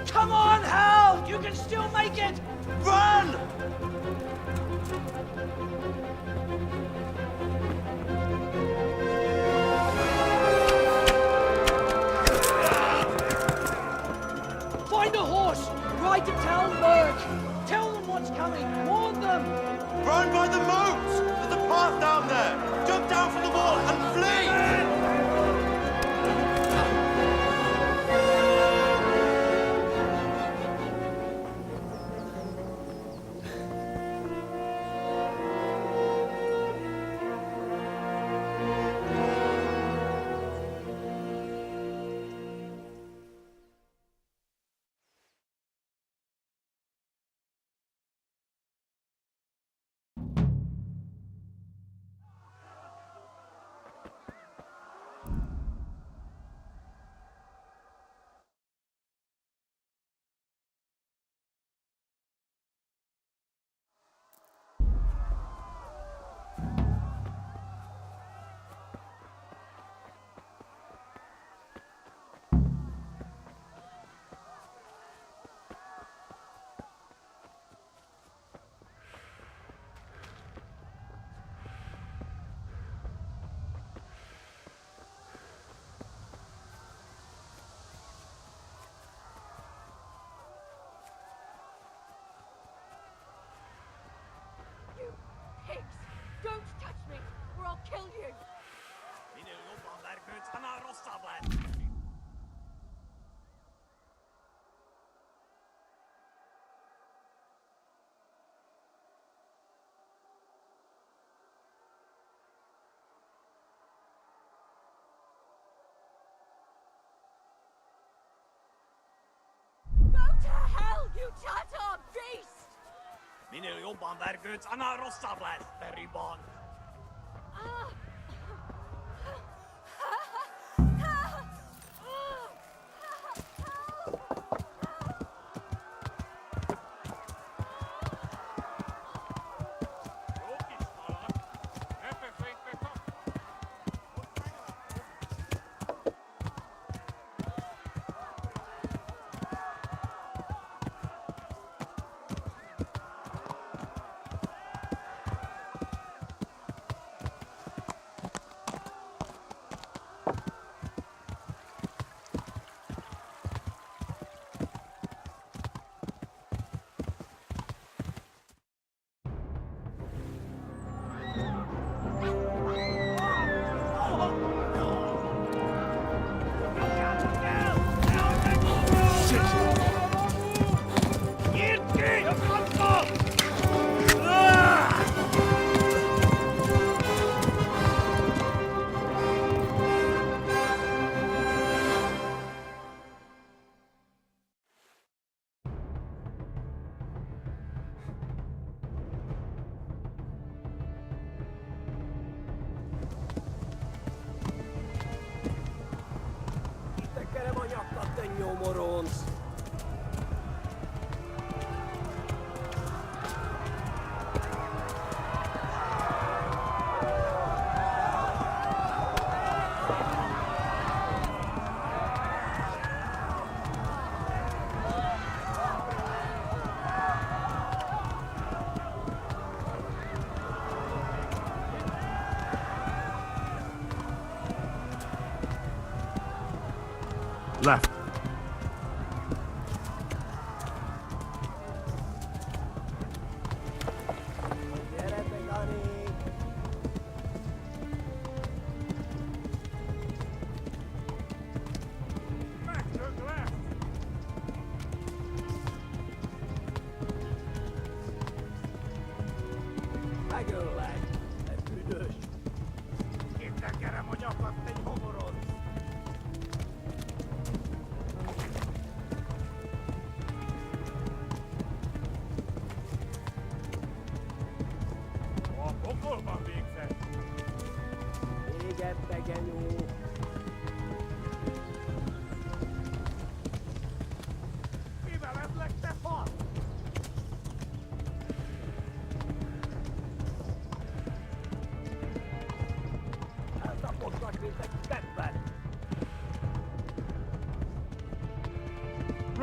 [SPEAKER 13] Come on, Hal! You can still make it!
[SPEAKER 7] Run!
[SPEAKER 13] Find a horse! Ride to Talmberg! Tell them what's coming! Warn them!
[SPEAKER 7] Run by the moat! There's a path down there! Jump down from the wall and flee!
[SPEAKER 4] Don't touch me, or I'll kill you! Go to hell, you Tatar beast!
[SPEAKER 10] No morons.
[SPEAKER 5] Left.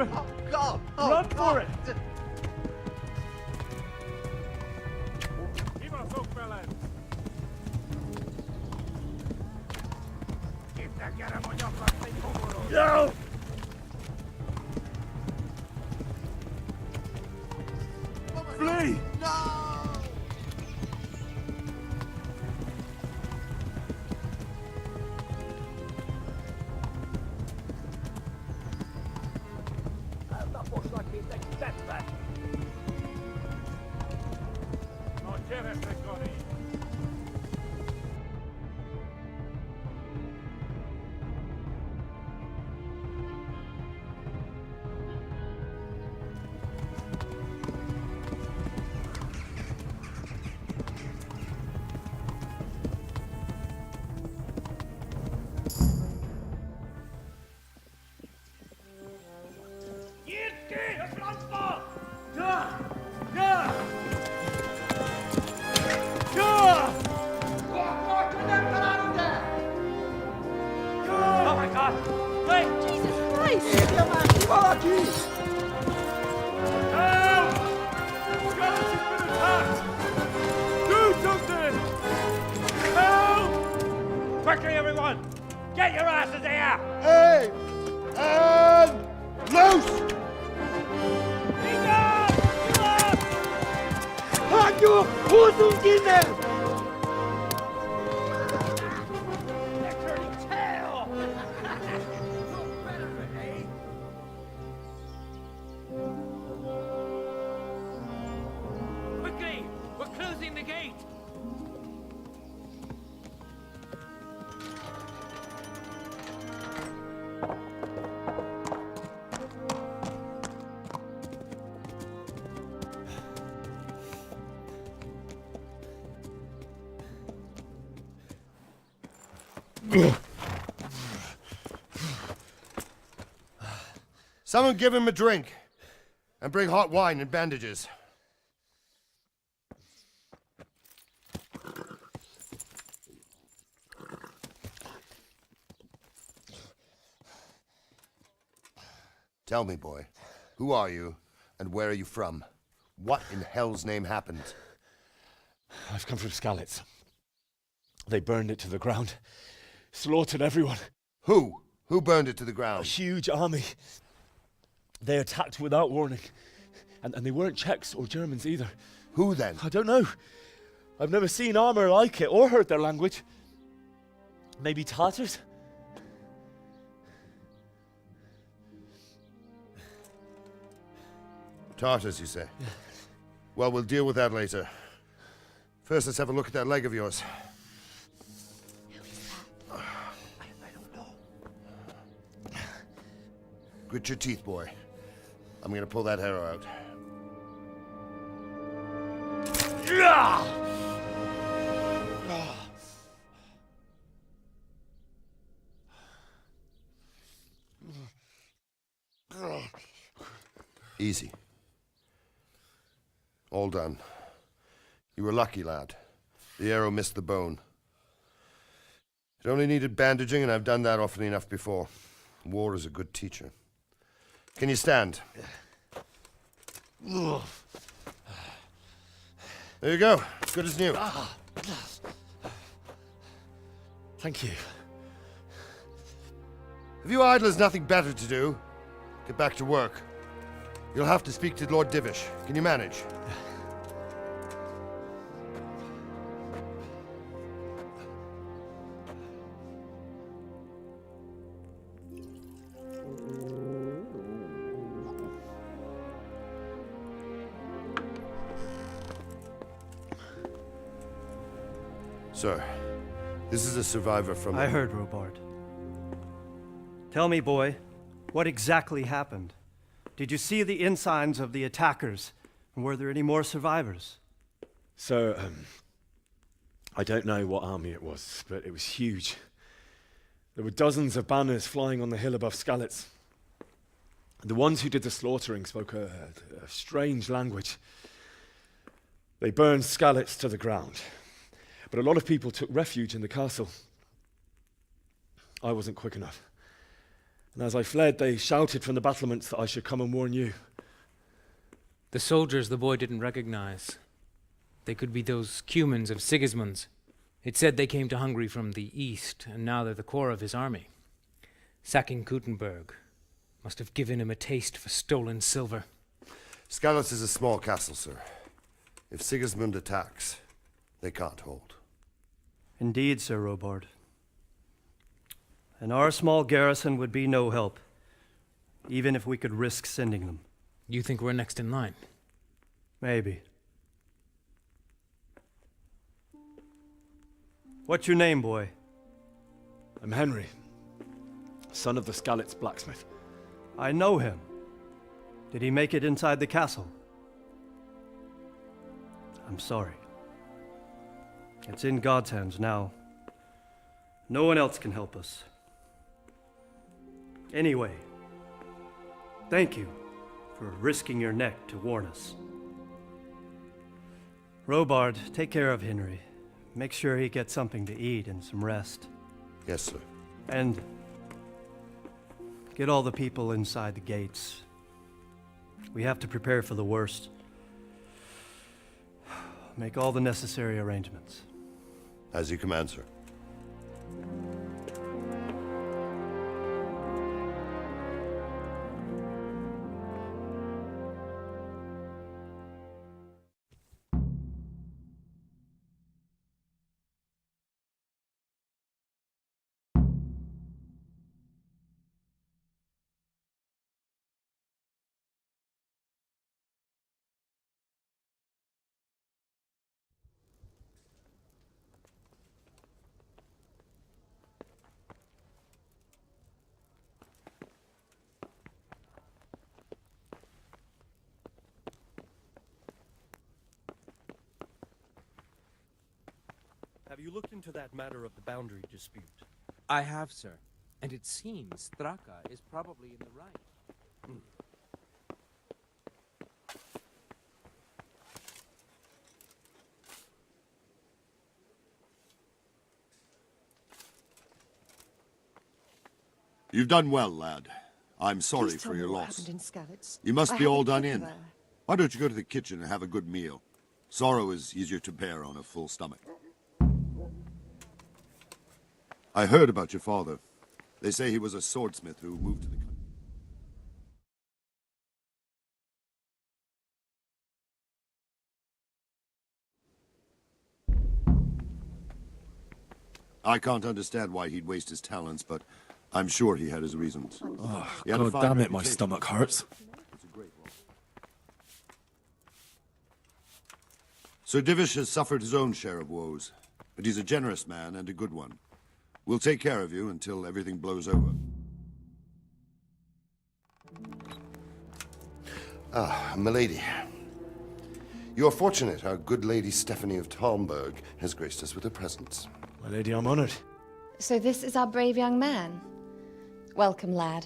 [SPEAKER 16] Oh, God!
[SPEAKER 23] Run for it!
[SPEAKER 16] No!
[SPEAKER 5] Flee!
[SPEAKER 13] Oh my God! Wait! Jesus Christ!
[SPEAKER 23] Help! Skeleton's been attacked! Do something! Help! Quickly, everyone! Get your asses here!
[SPEAKER 19] Hey! And loose!
[SPEAKER 13] Hanyo! Who's in there? Quickly! We're closing the gate!
[SPEAKER 16] Someone give him a drink. And bring hot wine and bandages. Tell me, boy, who are you and where are you from? What in hell's name happened?
[SPEAKER 3] I've come from Skalitz. They burned it to the ground. Slaughtered everyone.
[SPEAKER 16] Who? Who burned it to the ground?
[SPEAKER 3] A huge army. They attacked without warning. And they weren't Czechs or Germans either.
[SPEAKER 16] Who then?
[SPEAKER 3] I don't know. I've never seen armor like it or heard their language. Maybe Tatars?
[SPEAKER 16] Tartars, you say? Yeah. Well, we'll deal with that later. First, let's have a look at that leg of yours.
[SPEAKER 13] I don't know.
[SPEAKER 16] Grit your teeth, boy. I'm gonna pull that arrow out.
[SPEAKER 8] Easy. All done. You were lucky, lad. The arrow missed the bone. It only needed bandaging, and I've done that often enough before. War is a good teacher. Can you stand? There you go. Good as new.
[SPEAKER 3] Thank you.
[SPEAKER 8] Have you idlers nothing better to do? Get back to work. You'll have to speak to Lord Divish. Can you manage? Sir, this is a survivor from...
[SPEAKER 9] I heard, Robard. Tell me, boy, what exactly happened? Did you see the ensigns of the attackers? And were there any more survivors?
[SPEAKER 3] So, I don't know what army it was, but it was huge. There were dozens of banners flying on the hill above Skalitz. The ones who did the slaughtering spoke a strange language. They burned Skalitz to the ground. But a lot of people took refuge in the castle. I wasn't quick enough. And as I fled, they shouted from the battlements that I should come and warn you.
[SPEAKER 11] The soldiers the boy didn't recognize. They could be those Cumans of Sigismund's. It said they came to Hungary from the east, and now they're the core of his army. Sacking Kuttenberg must have given him a taste for stolen silver.
[SPEAKER 8] Skalitz is a small castle, sir. If Sigismund attacks, they can't hold.
[SPEAKER 9] Indeed, Sir Robard. And our small garrison would be no help, even if we could risk sending them.
[SPEAKER 11] You think we're next in line?
[SPEAKER 9] Maybe. What's your name, boy?
[SPEAKER 3] I'm Henry, son of the Skalitz blacksmith.
[SPEAKER 9] I know him. Did he make it inside the castle? I'm sorry. It's in God's hands now. No one else can help us. Anyway, thank you for risking your neck to warn us. Robard, take care of Henry. Make sure he gets something to eat and some rest.
[SPEAKER 8] Yes, sir.
[SPEAKER 9] And get all the people inside the gates. We have to prepare for the worst. Make all the necessary arrangements.
[SPEAKER 8] As you command, sir.
[SPEAKER 9] Have you looked into that matter of the boundary dispute?
[SPEAKER 24] I have, sir. And it seems Straka is probably in the right.
[SPEAKER 25] You've done well, lad. I'm sorry
[SPEAKER 1] Please tell
[SPEAKER 25] for
[SPEAKER 1] me
[SPEAKER 25] your
[SPEAKER 1] what
[SPEAKER 25] loss.
[SPEAKER 1] happened in Skalitz.
[SPEAKER 25] You must
[SPEAKER 1] I
[SPEAKER 25] be all
[SPEAKER 1] haven't
[SPEAKER 25] done
[SPEAKER 1] been
[SPEAKER 25] in.
[SPEAKER 1] there.
[SPEAKER 25] Why don't you go to the kitchen and have a good meal? Sorrow is easier to bear on a full stomach. I heard about your father. They say he was a swordsmith who moved to the country. I can't understand why he'd waste his talents, but I'm sure he had his reasons.
[SPEAKER 3] Oh,
[SPEAKER 25] He had a
[SPEAKER 3] God
[SPEAKER 25] fine
[SPEAKER 3] damn it, my
[SPEAKER 25] reputation.
[SPEAKER 3] stomach hurts.
[SPEAKER 25] It's a great one. Sir Divish has suffered his own share of woes, but he's a generous man and a good one. We'll take care of you until everything blows over.
[SPEAKER 8] Ah, milady. You are fortunate our good lady Stephanie of Talmberg has graced us with her presence.
[SPEAKER 3] My lady, I'm honored.
[SPEAKER 26] So this is our brave young man. Welcome, lad.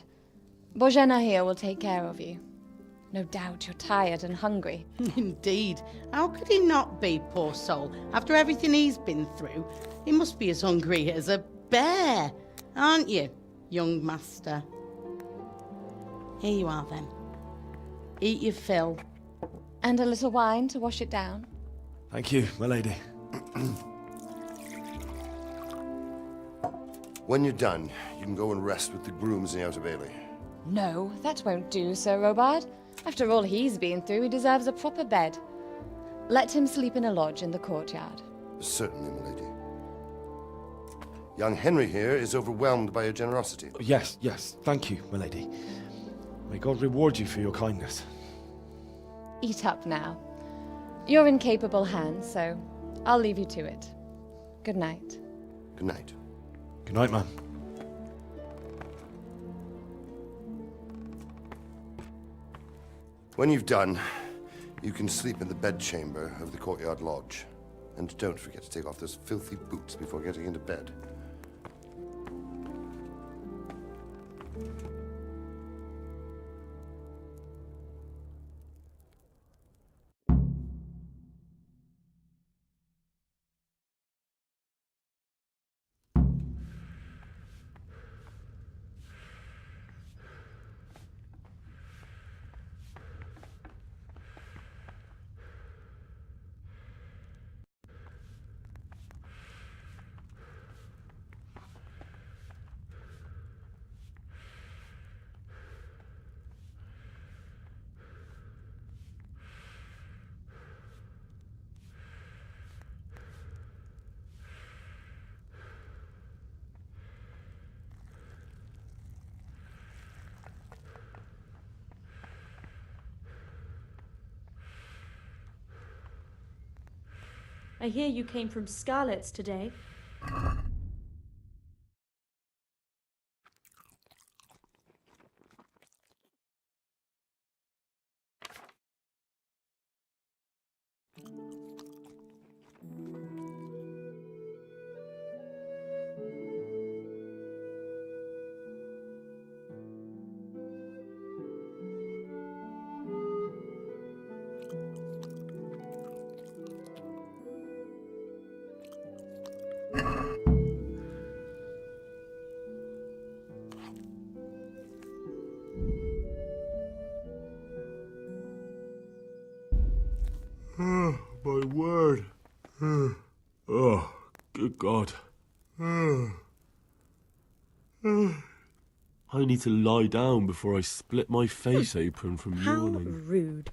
[SPEAKER 26] Bojana here will take care of you. No doubt you're tired and hungry.
[SPEAKER 6] Indeed. How could he not be, poor soul? After everything he's been through, he must be as hungry as a bear, aren't you, young master? Here you are, then. Eat your fill.
[SPEAKER 26] And a little wine to wash it down.
[SPEAKER 3] Thank you, my lady.
[SPEAKER 8] When you're done, you can go and rest with the grooms in the Outer Bailey.
[SPEAKER 26] No, that won't do, Sir Robard. After all he's been through, he deserves a proper bed. Let him sleep in a lodge in the courtyard.
[SPEAKER 8] Certainly, my lady. Young Henry here is overwhelmed by your generosity.
[SPEAKER 3] Yes, yes. Thank you, my lady. May God reward you for your kindness.
[SPEAKER 26] Eat up now. You're in capable hands, so I'll leave you to it. Good night.
[SPEAKER 8] Good night.
[SPEAKER 3] Good night, ma'am.
[SPEAKER 8] When you've done, you can sleep in the bedchamber of the courtyard lodge. And don't forget to take off those filthy boots before getting into bed.
[SPEAKER 12] I hear you came from Scarlet's today.
[SPEAKER 5] Oh, my word. Oh, good God. I need to lie down before I split my face open from yawning.
[SPEAKER 1] Rude.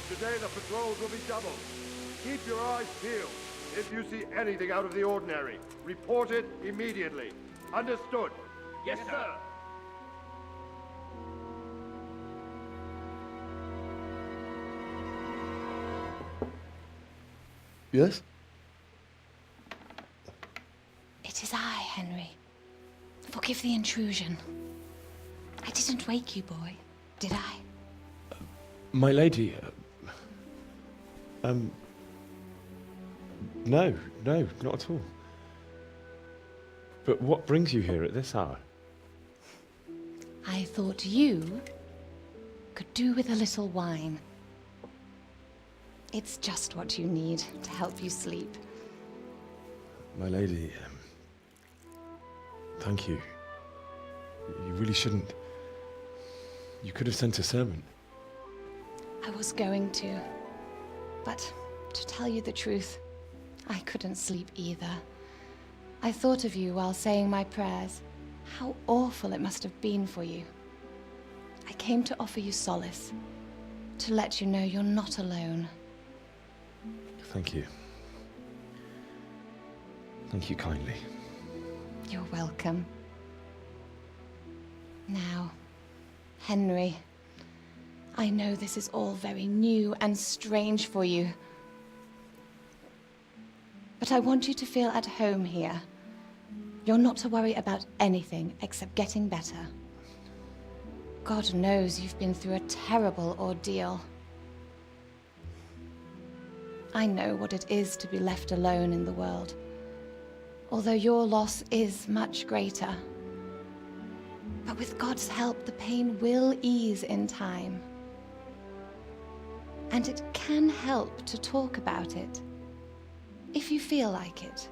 [SPEAKER 8] Today the patrols will be doubled. Keep your eyes peeled. If you see anything out of the ordinary, report it immediately. Understood?
[SPEAKER 16] Yes, sir.
[SPEAKER 3] Yes?
[SPEAKER 26] It is I, Henry. Forgive the intrusion. I didn't wake you, boy, did I?
[SPEAKER 3] My lady, no, not at all. But what brings you here at this hour?
[SPEAKER 26] I thought you could do with a little wine. It's just what you need to help you sleep.
[SPEAKER 3] My lady, thank you. You really shouldn't. You could have sent a servant.
[SPEAKER 26] I was going to. But to tell you the truth, I couldn't sleep either. I thought of you while saying my prayers. How awful it must have been for you. I came to offer you solace, to let you know you're not alone.
[SPEAKER 3] Thank you. Thank you kindly.
[SPEAKER 26] You're welcome. Now, Henry, I know this is all very new and strange for you. But I want you to feel at home here. You're not to worry about anything except getting better. God knows you've been through a terrible ordeal. I know what it is to be left alone in the world, although your loss is much greater. But with God's help, the pain will ease in time. And it can help to talk about it, if you feel like it.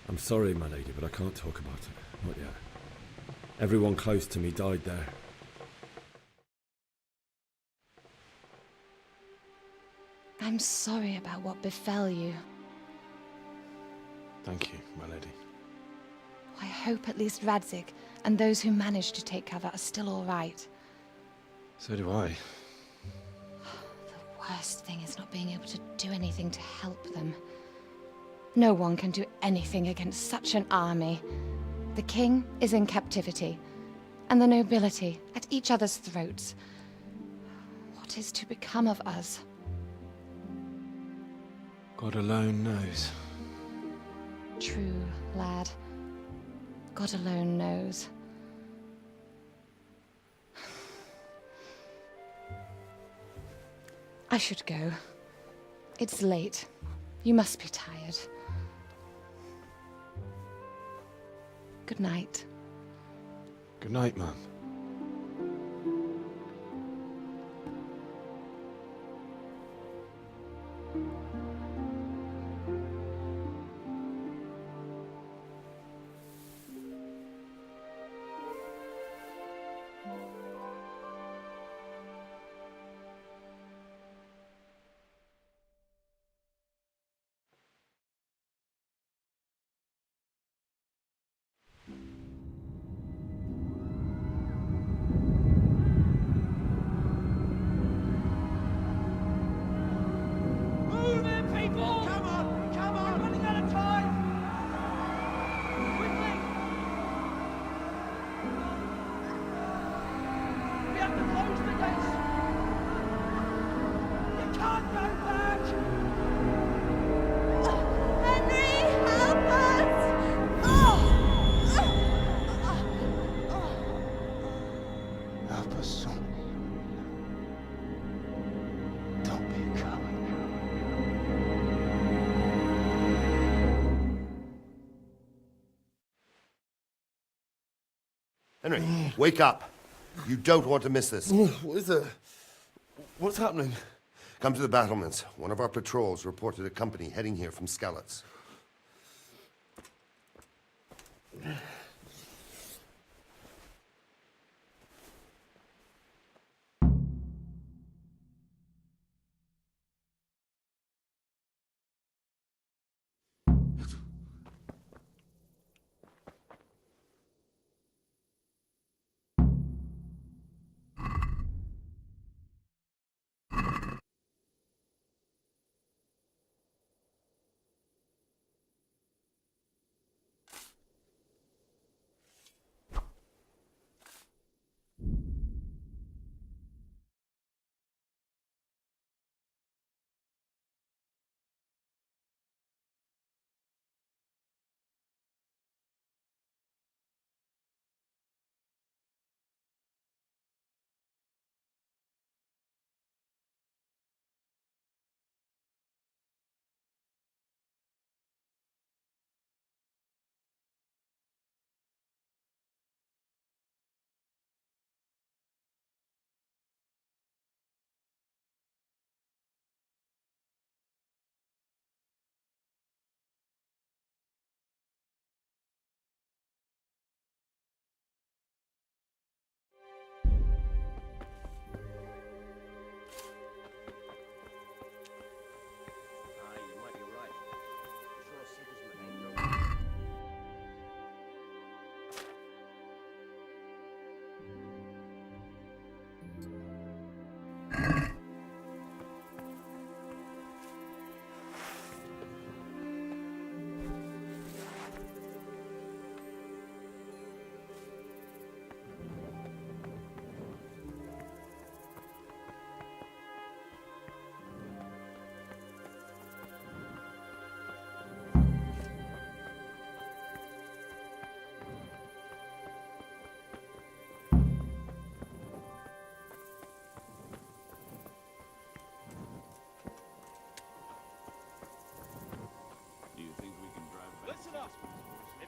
[SPEAKER 3] I'm sorry, my lady, but I can't talk about it. Not yet. Everyone close to me died there.
[SPEAKER 26] I'm sorry about what befell you.
[SPEAKER 3] Thank you, my lady.
[SPEAKER 26] I hope at least Radzik and those who managed to take cover are still all right.
[SPEAKER 3] So do I.
[SPEAKER 26] The worst thing is not being able to do anything to help them. No one can do anything against such an army. The king is in captivity, and the nobility at each other's throats. What is to become of us?
[SPEAKER 3] God alone knows.
[SPEAKER 26] True, lad. God alone knows. I should go. It's late. You must be tired. Good night.
[SPEAKER 3] Good night, Mum.
[SPEAKER 13] Move it, people! Come on! Come on! We're running out of time! Quickly! We have to close the gates! You can't go back!
[SPEAKER 21] Henry, help us!
[SPEAKER 7] Help us, son. Don't be a coward.
[SPEAKER 8] Henry, wake up. You don't want to miss this.
[SPEAKER 25] What is it? What's happening?
[SPEAKER 8] Come to the battlements. One of our patrols reported a company heading here from Skalitz.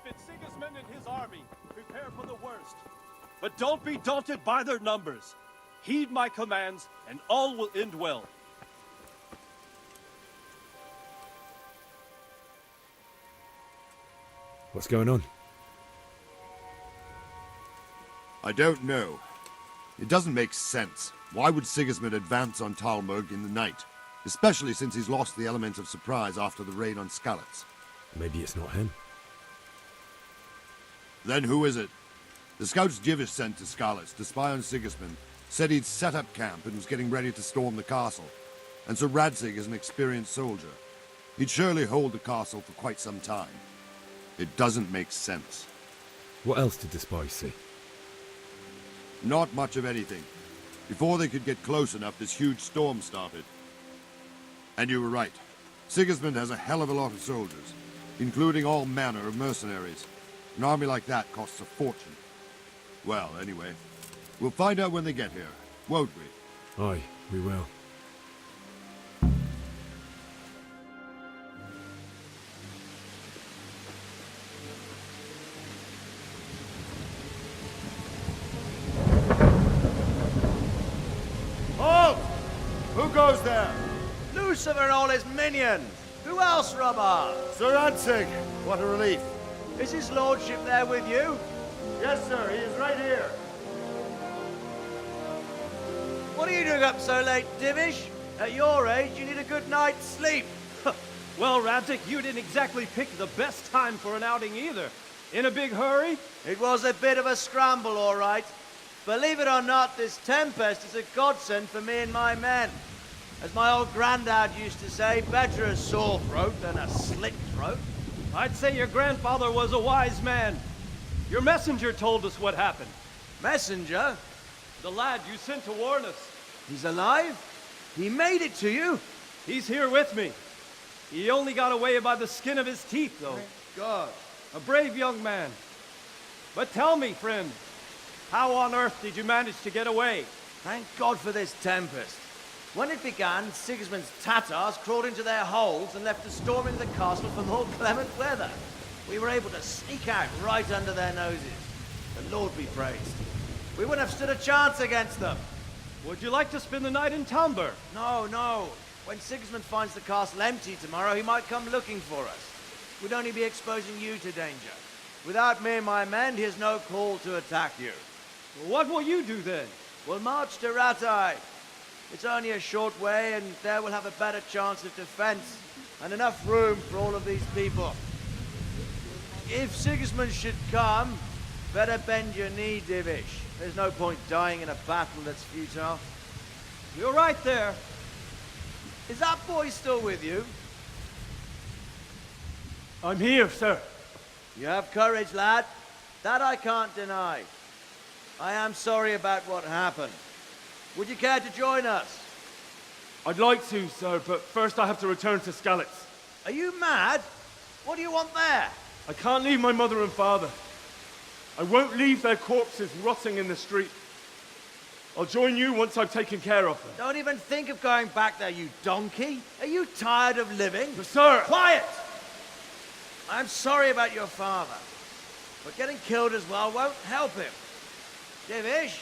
[SPEAKER 2] it's Sigismund and his army, prepare for the worst. But don't be daunted by their numbers. Heed my commands, and all will end well.
[SPEAKER 3] What's going on?
[SPEAKER 25] I don't know. It doesn't make sense. Why would Sigismund advance on Talmberg in the night? Especially since he's lost the element of surprise after the raid on Skalitz.
[SPEAKER 3] Maybe it's not him.
[SPEAKER 25] Then who is it? The scouts Divish sent to Skalitz to spy on Sigismund said he'd set up camp and was getting ready to storm the castle. And so Radzig is an experienced soldier. He'd surely hold the castle for quite some time. It doesn't make sense.
[SPEAKER 3] What else did the spies see?
[SPEAKER 25] Not much of anything. Before they could get close enough, this huge storm started. And you were right. Sigismund has a hell of a lot of soldiers, including all manner of mercenaries. An army like that costs a fortune. Well, anyway, we'll find out when they get here, won't we?
[SPEAKER 3] Aye, we will.
[SPEAKER 22] Halt! Who goes there? Lucifer and all his minions. Who else, Robert?
[SPEAKER 8] Sir Radzig, what a relief.
[SPEAKER 22] Is his lordship there with you?
[SPEAKER 8] Yes, sir, he is right here.
[SPEAKER 22] What are you doing up so late, Divish? At your age, you need a good night's sleep.
[SPEAKER 2] Well, Radzig, you didn't exactly pick the best time for an outing either. In a big hurry?
[SPEAKER 22] It was a bit of a scramble, all right. Believe it or not, this tempest is a godsend for me and my men. As my old granddad used to say, better a sore throat than a slit throat.
[SPEAKER 2] I'd say your grandfather was a wise man. Your messenger told us what happened.
[SPEAKER 22] Messenger?
[SPEAKER 2] The lad you sent to warn us.
[SPEAKER 22] He's alive? He made it to you?
[SPEAKER 2] He's here with me. He only got away by the skin of his teeth, though.
[SPEAKER 22] Thank God.
[SPEAKER 2] A brave young man. But tell me, friend, how on earth did you manage to get away?
[SPEAKER 22] Thank God for this tempest. When it began, Sigismund's Tatars crawled into their holes and left us storming the castle for more clement weather. We were able to sneak out right under their noses. The Lord be praised. We wouldn't have stood a chance against them.
[SPEAKER 2] Would you like to spend the night in Talmberg?
[SPEAKER 22] No, no. When Sigismund finds the castle empty tomorrow, he might come looking for us. We'd only be exposing you to danger. Without me and my men, he has no call to attack you.
[SPEAKER 2] What will you do then?
[SPEAKER 22] We'll march to Ratai. It's only a short way, and there we'll have a better chance of defense and enough room for all of these people. If Sigismund should come, better bend your knee, Divish. There's no point dying in a battle that's futile.
[SPEAKER 2] You're right there.
[SPEAKER 22] Is that boy still with you?
[SPEAKER 2] I'm here, sir.
[SPEAKER 22] You have courage, lad. That I can't deny. I am sorry about what happened. Would you care to join us?
[SPEAKER 2] I'd like to, sir, but first I have to return to Skalitz.
[SPEAKER 22] Are you mad? What do you want there?
[SPEAKER 2] I can't leave my mother and father. I won't leave their corpses rotting in the street. I'll join you once I've taken care of them.
[SPEAKER 22] Don't even think of going back there, you donkey. Are you tired of living?
[SPEAKER 2] But sir!
[SPEAKER 22] Quiet! I'm sorry about your father, but getting killed as well won't help him. Divish,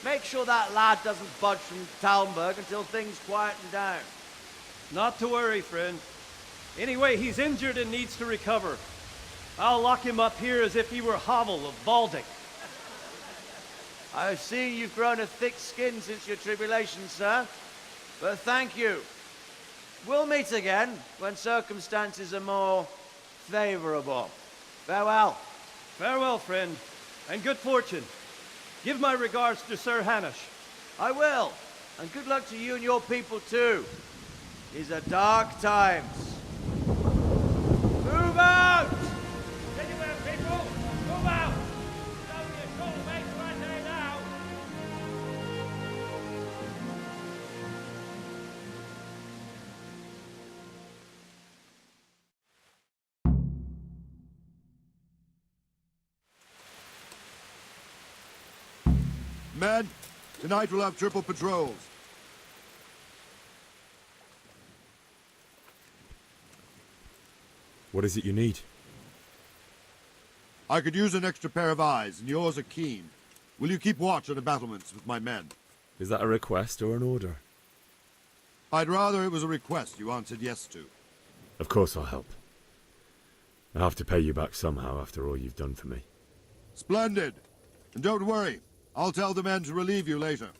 [SPEAKER 22] make sure that lad doesn't budge from Talmberg until things quieten down.
[SPEAKER 2] Not to worry, friend. Anyway, he's injured and needs to recover. I'll lock him up here as if he were Havel of Baldic.
[SPEAKER 22] I've seen you've grown a thick skin since your tribulation, sir. But thank you. We'll meet again when circumstances are more favorable. Farewell.
[SPEAKER 2] Farewell, friend, and good fortune. Give my regards to Sir Hanush.
[SPEAKER 22] I will. And good luck to you and your people, too. These are dark times. Move out!
[SPEAKER 2] Anywhere, people! Move out! It's only a short way to right there now.
[SPEAKER 25] Men, tonight we'll have triple patrols.
[SPEAKER 3] What is it you need?
[SPEAKER 25] I could use an extra pair of eyes, and yours are keen. Will you keep watch on the battlements with my men?
[SPEAKER 3] Is that a request or an order?
[SPEAKER 25] I'd rather it was a request you answered yes to.
[SPEAKER 3] Of course I'll help. I have to pay you back somehow after all you've done for me.
[SPEAKER 25] Splendid! And don't worry, I'll tell the men to relieve you later.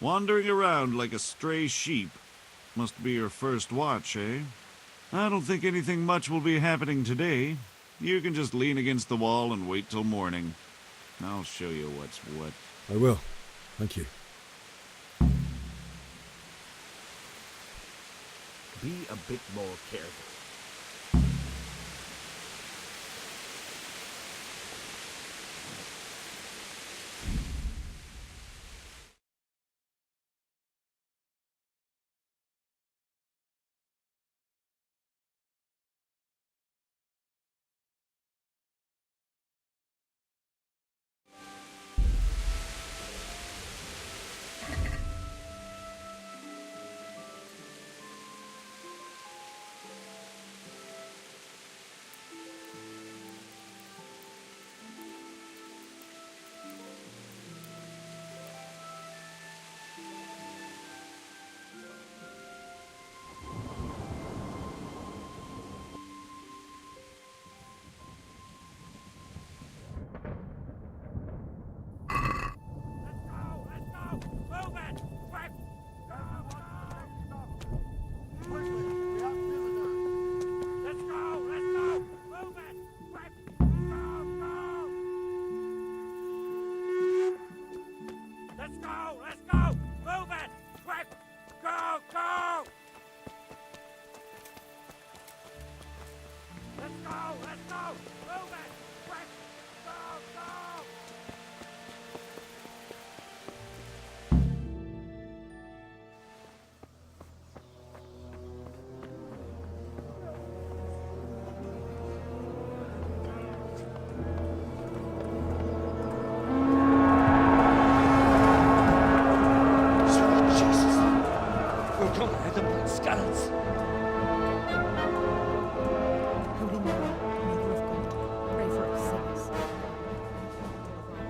[SPEAKER 4] Wandering around like a stray sheep. Must be your first watch, eh? I don't think anything much will be happening today. You can just lean against the wall and wait till morning. I'll show you what's what.
[SPEAKER 3] I will. Thank you.
[SPEAKER 16] Be a bit more careful.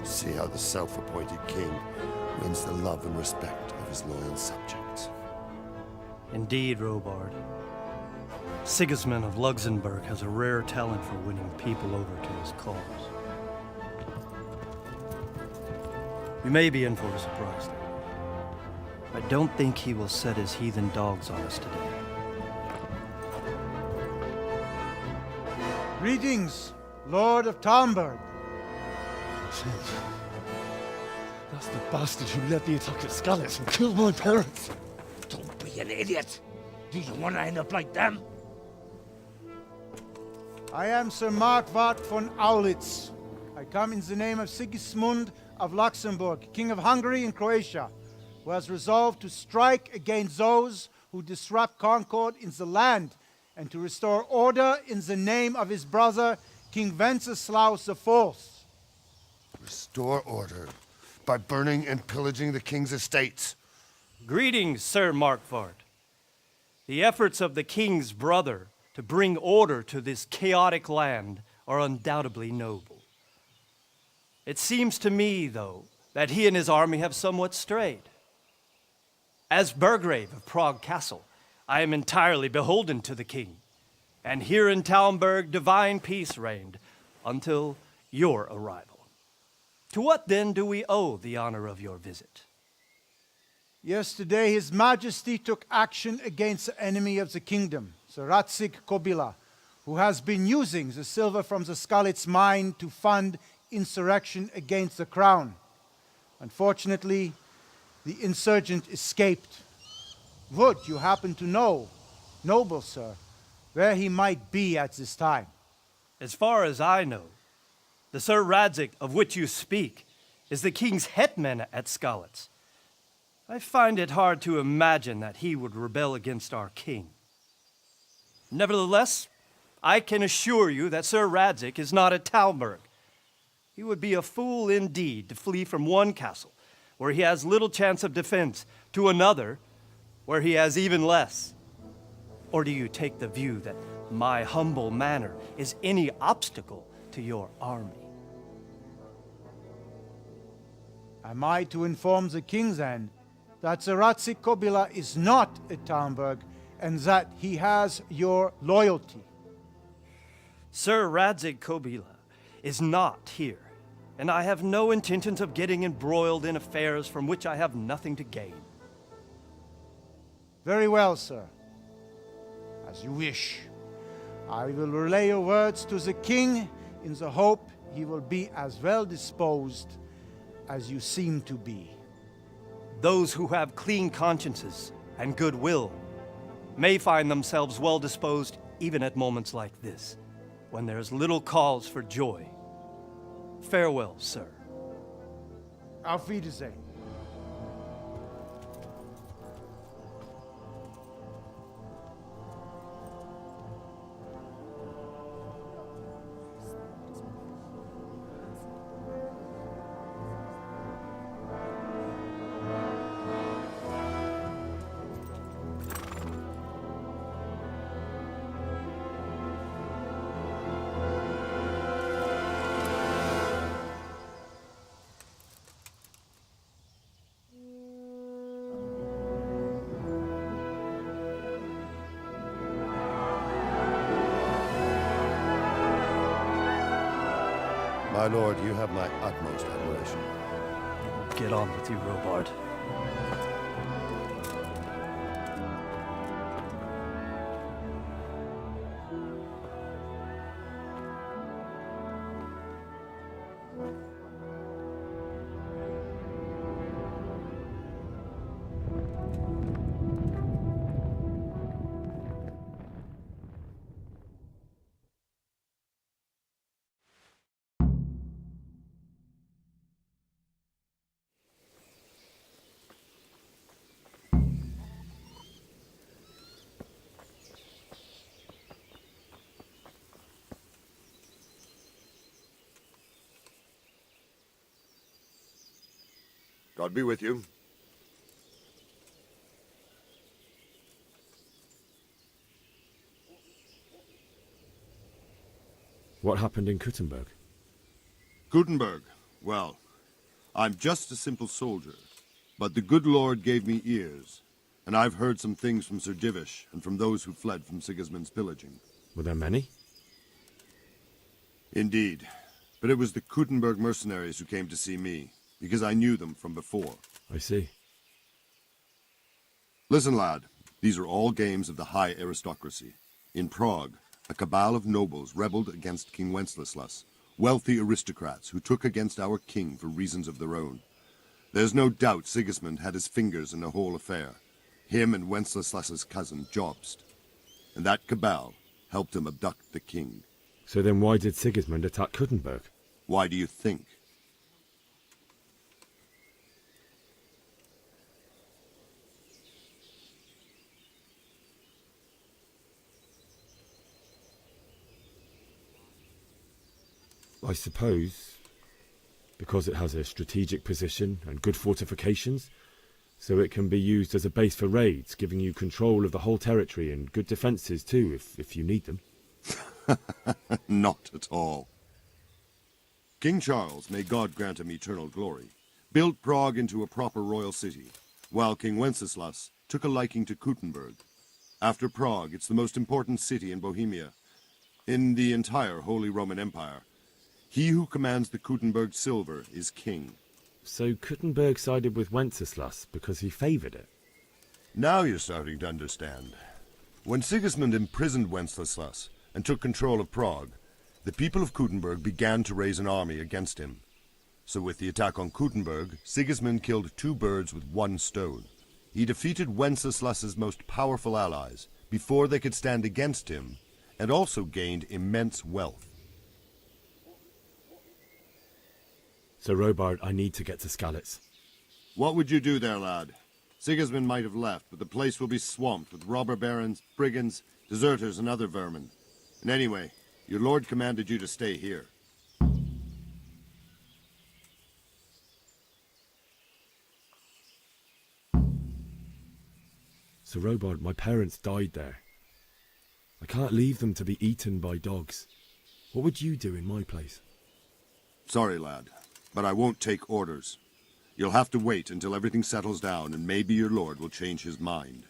[SPEAKER 8] See how the self-appointed king wins the love and respect of his loyal subjects.
[SPEAKER 9] Indeed, Robard. Sigismund of Luxembourg has a rare talent for winning people over to his cause. We may be in for a surprise, though. I don't think he will set his heathen dogs on us today.
[SPEAKER 7] Greetings, Lord of Talmberg.
[SPEAKER 3] That's the bastard who led the attack at Skalitz and killed my parents.
[SPEAKER 7] Don't be an idiot. Do you want to end up like them? I am Sir Markwart von Aulitz. I come in the name of Sigismund of Luxembourg, King of Hungary and Croatia, who has resolved to strike against those who disrupt concord in the land and to restore order in the name of his brother, King Wenceslaus IV.
[SPEAKER 8] Restore order? by burning and pillaging the king's estates.
[SPEAKER 2] Greetings, Sir Markvart. The efforts of the king's brother to bring order to this chaotic land are undoubtedly noble. It seems to me, though, that he and his army have somewhat strayed. As Burgrave of Prague Castle, I am entirely beholden to the king, and here in Talmberg divine peace reigned until your arrival. To what then do we owe the honor of your visit?
[SPEAKER 7] Yesterday, His Majesty took action against the enemy of the kingdom, Sir Ratzik Kobila, who has been using the silver from the Skalitz mine to fund insurrection against the crown. Unfortunately, the insurgent escaped. Would you happen to know, noble sir, where he might be at this time?
[SPEAKER 2] As far as I know, the Sir Radzik of which you speak is the king's hetman at Skalitz. I find it hard to imagine that he would rebel against our king. Nevertheless, I can assure you that Sir Radzik is not at Talmberg. He would be a fool indeed to flee from one castle, where he has little chance of defense, to another, where he has even less. Or do you take the view that my humble manner is any obstacle to your army?
[SPEAKER 7] Am I to inform the king then that Sir Ratzik Kobila is not at Talmberg and that he has your loyalty?
[SPEAKER 2] Sir Radzik Kobila is not here, and I have no intentions of getting embroiled in affairs from which I have nothing to gain.
[SPEAKER 7] Very well, sir. As you wish. I will relay your words to the king in the hope he will be as well disposed as you seem to be.
[SPEAKER 2] Those who have clean consciences and goodwill may find themselves well disposed even at moments like this, when there is little cause for joy. Farewell, sir.
[SPEAKER 7] Auf Wiedersehen.
[SPEAKER 8] My lord, you have my utmost admiration.
[SPEAKER 2] Get on with you, Robard.
[SPEAKER 25] God be with you.
[SPEAKER 3] What happened in Kuttenberg?
[SPEAKER 25] Gutenberg. Well, I'm just a simple soldier, but the good Lord gave me ears, and I've heard some things from Sir Divish and from those who fled from Sigismund's pillaging.
[SPEAKER 3] Were there many?
[SPEAKER 25] Indeed, but it was the Kuttenberg mercenaries who came to see me, because I knew them from before.
[SPEAKER 3] I see.
[SPEAKER 25] Listen, lad, these are all games of the high aristocracy. In Prague, a cabal of nobles rebelled against King Wenceslas, wealthy aristocrats who took against our king for reasons of their own. There's no doubt Sigismund had his fingers in the whole affair, him and Wenceslas's cousin Jobst. And that cabal helped him abduct the king.
[SPEAKER 3] So then why did Sigismund attack Kuttenberg?
[SPEAKER 25] Why do you think?
[SPEAKER 3] I suppose because it has a strategic position and good fortifications, so it can be used as a base for raids, giving you control of the whole territory and good defences too, if you need them.
[SPEAKER 25] Not at all. King Charles, may God grant him eternal glory, built Prague into a proper royal city, while King Wenceslas took a liking to Kuttenberg. After Prague, it's the most important city in Bohemia, in the entire Holy Roman Empire. He who commands the Kuttenberg silver is king.
[SPEAKER 3] So Kuttenberg sided with Wenceslas because he favoured it?
[SPEAKER 25] Now you're starting to understand. When Sigismund imprisoned Wenceslas and took control of Prague, the people of Kuttenberg began to raise an army against him. So with the attack on Kuttenberg, Sigismund killed 2 birds with 1 stone. He defeated Wenceslas's most powerful allies before they could stand against him, and also gained immense wealth.
[SPEAKER 3] So Robard, I need to get to Skalitz.
[SPEAKER 25] What would you do there, lad? Sigismund might have left, but the place will be swamped with robber barons, brigands, deserters, and other vermin. And anyway, your lord commanded you to stay here.
[SPEAKER 3] So Robard, my parents died there. I can't leave them to be eaten by dogs. What would you do in my place?
[SPEAKER 25] Sorry, lad, but I won't take orders. You'll have to wait until everything settles down, and maybe your lord will change his mind.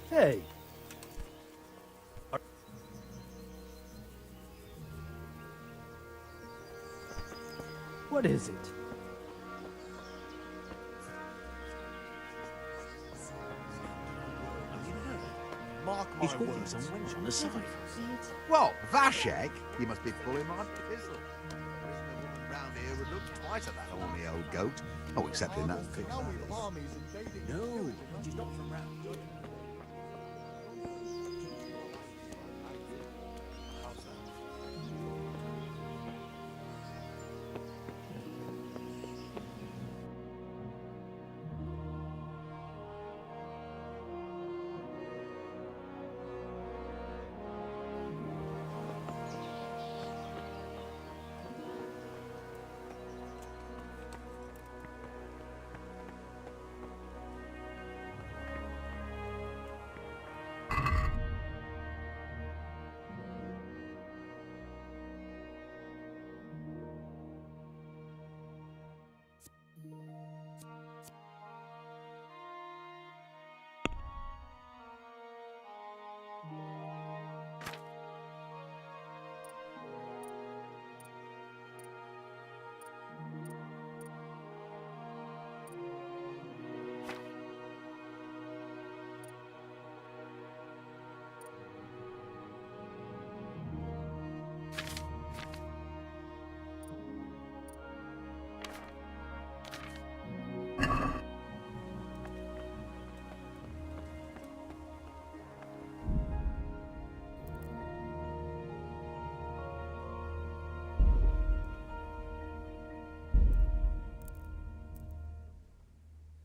[SPEAKER 2] Hey. What is it?
[SPEAKER 10] He's walking some wench on the side. Well, Vashek, you must be pulling my pizzle. There isn't a woman round here who would look twice at that horny old goat. Oh, except in that case.
[SPEAKER 14] No, she's not from round.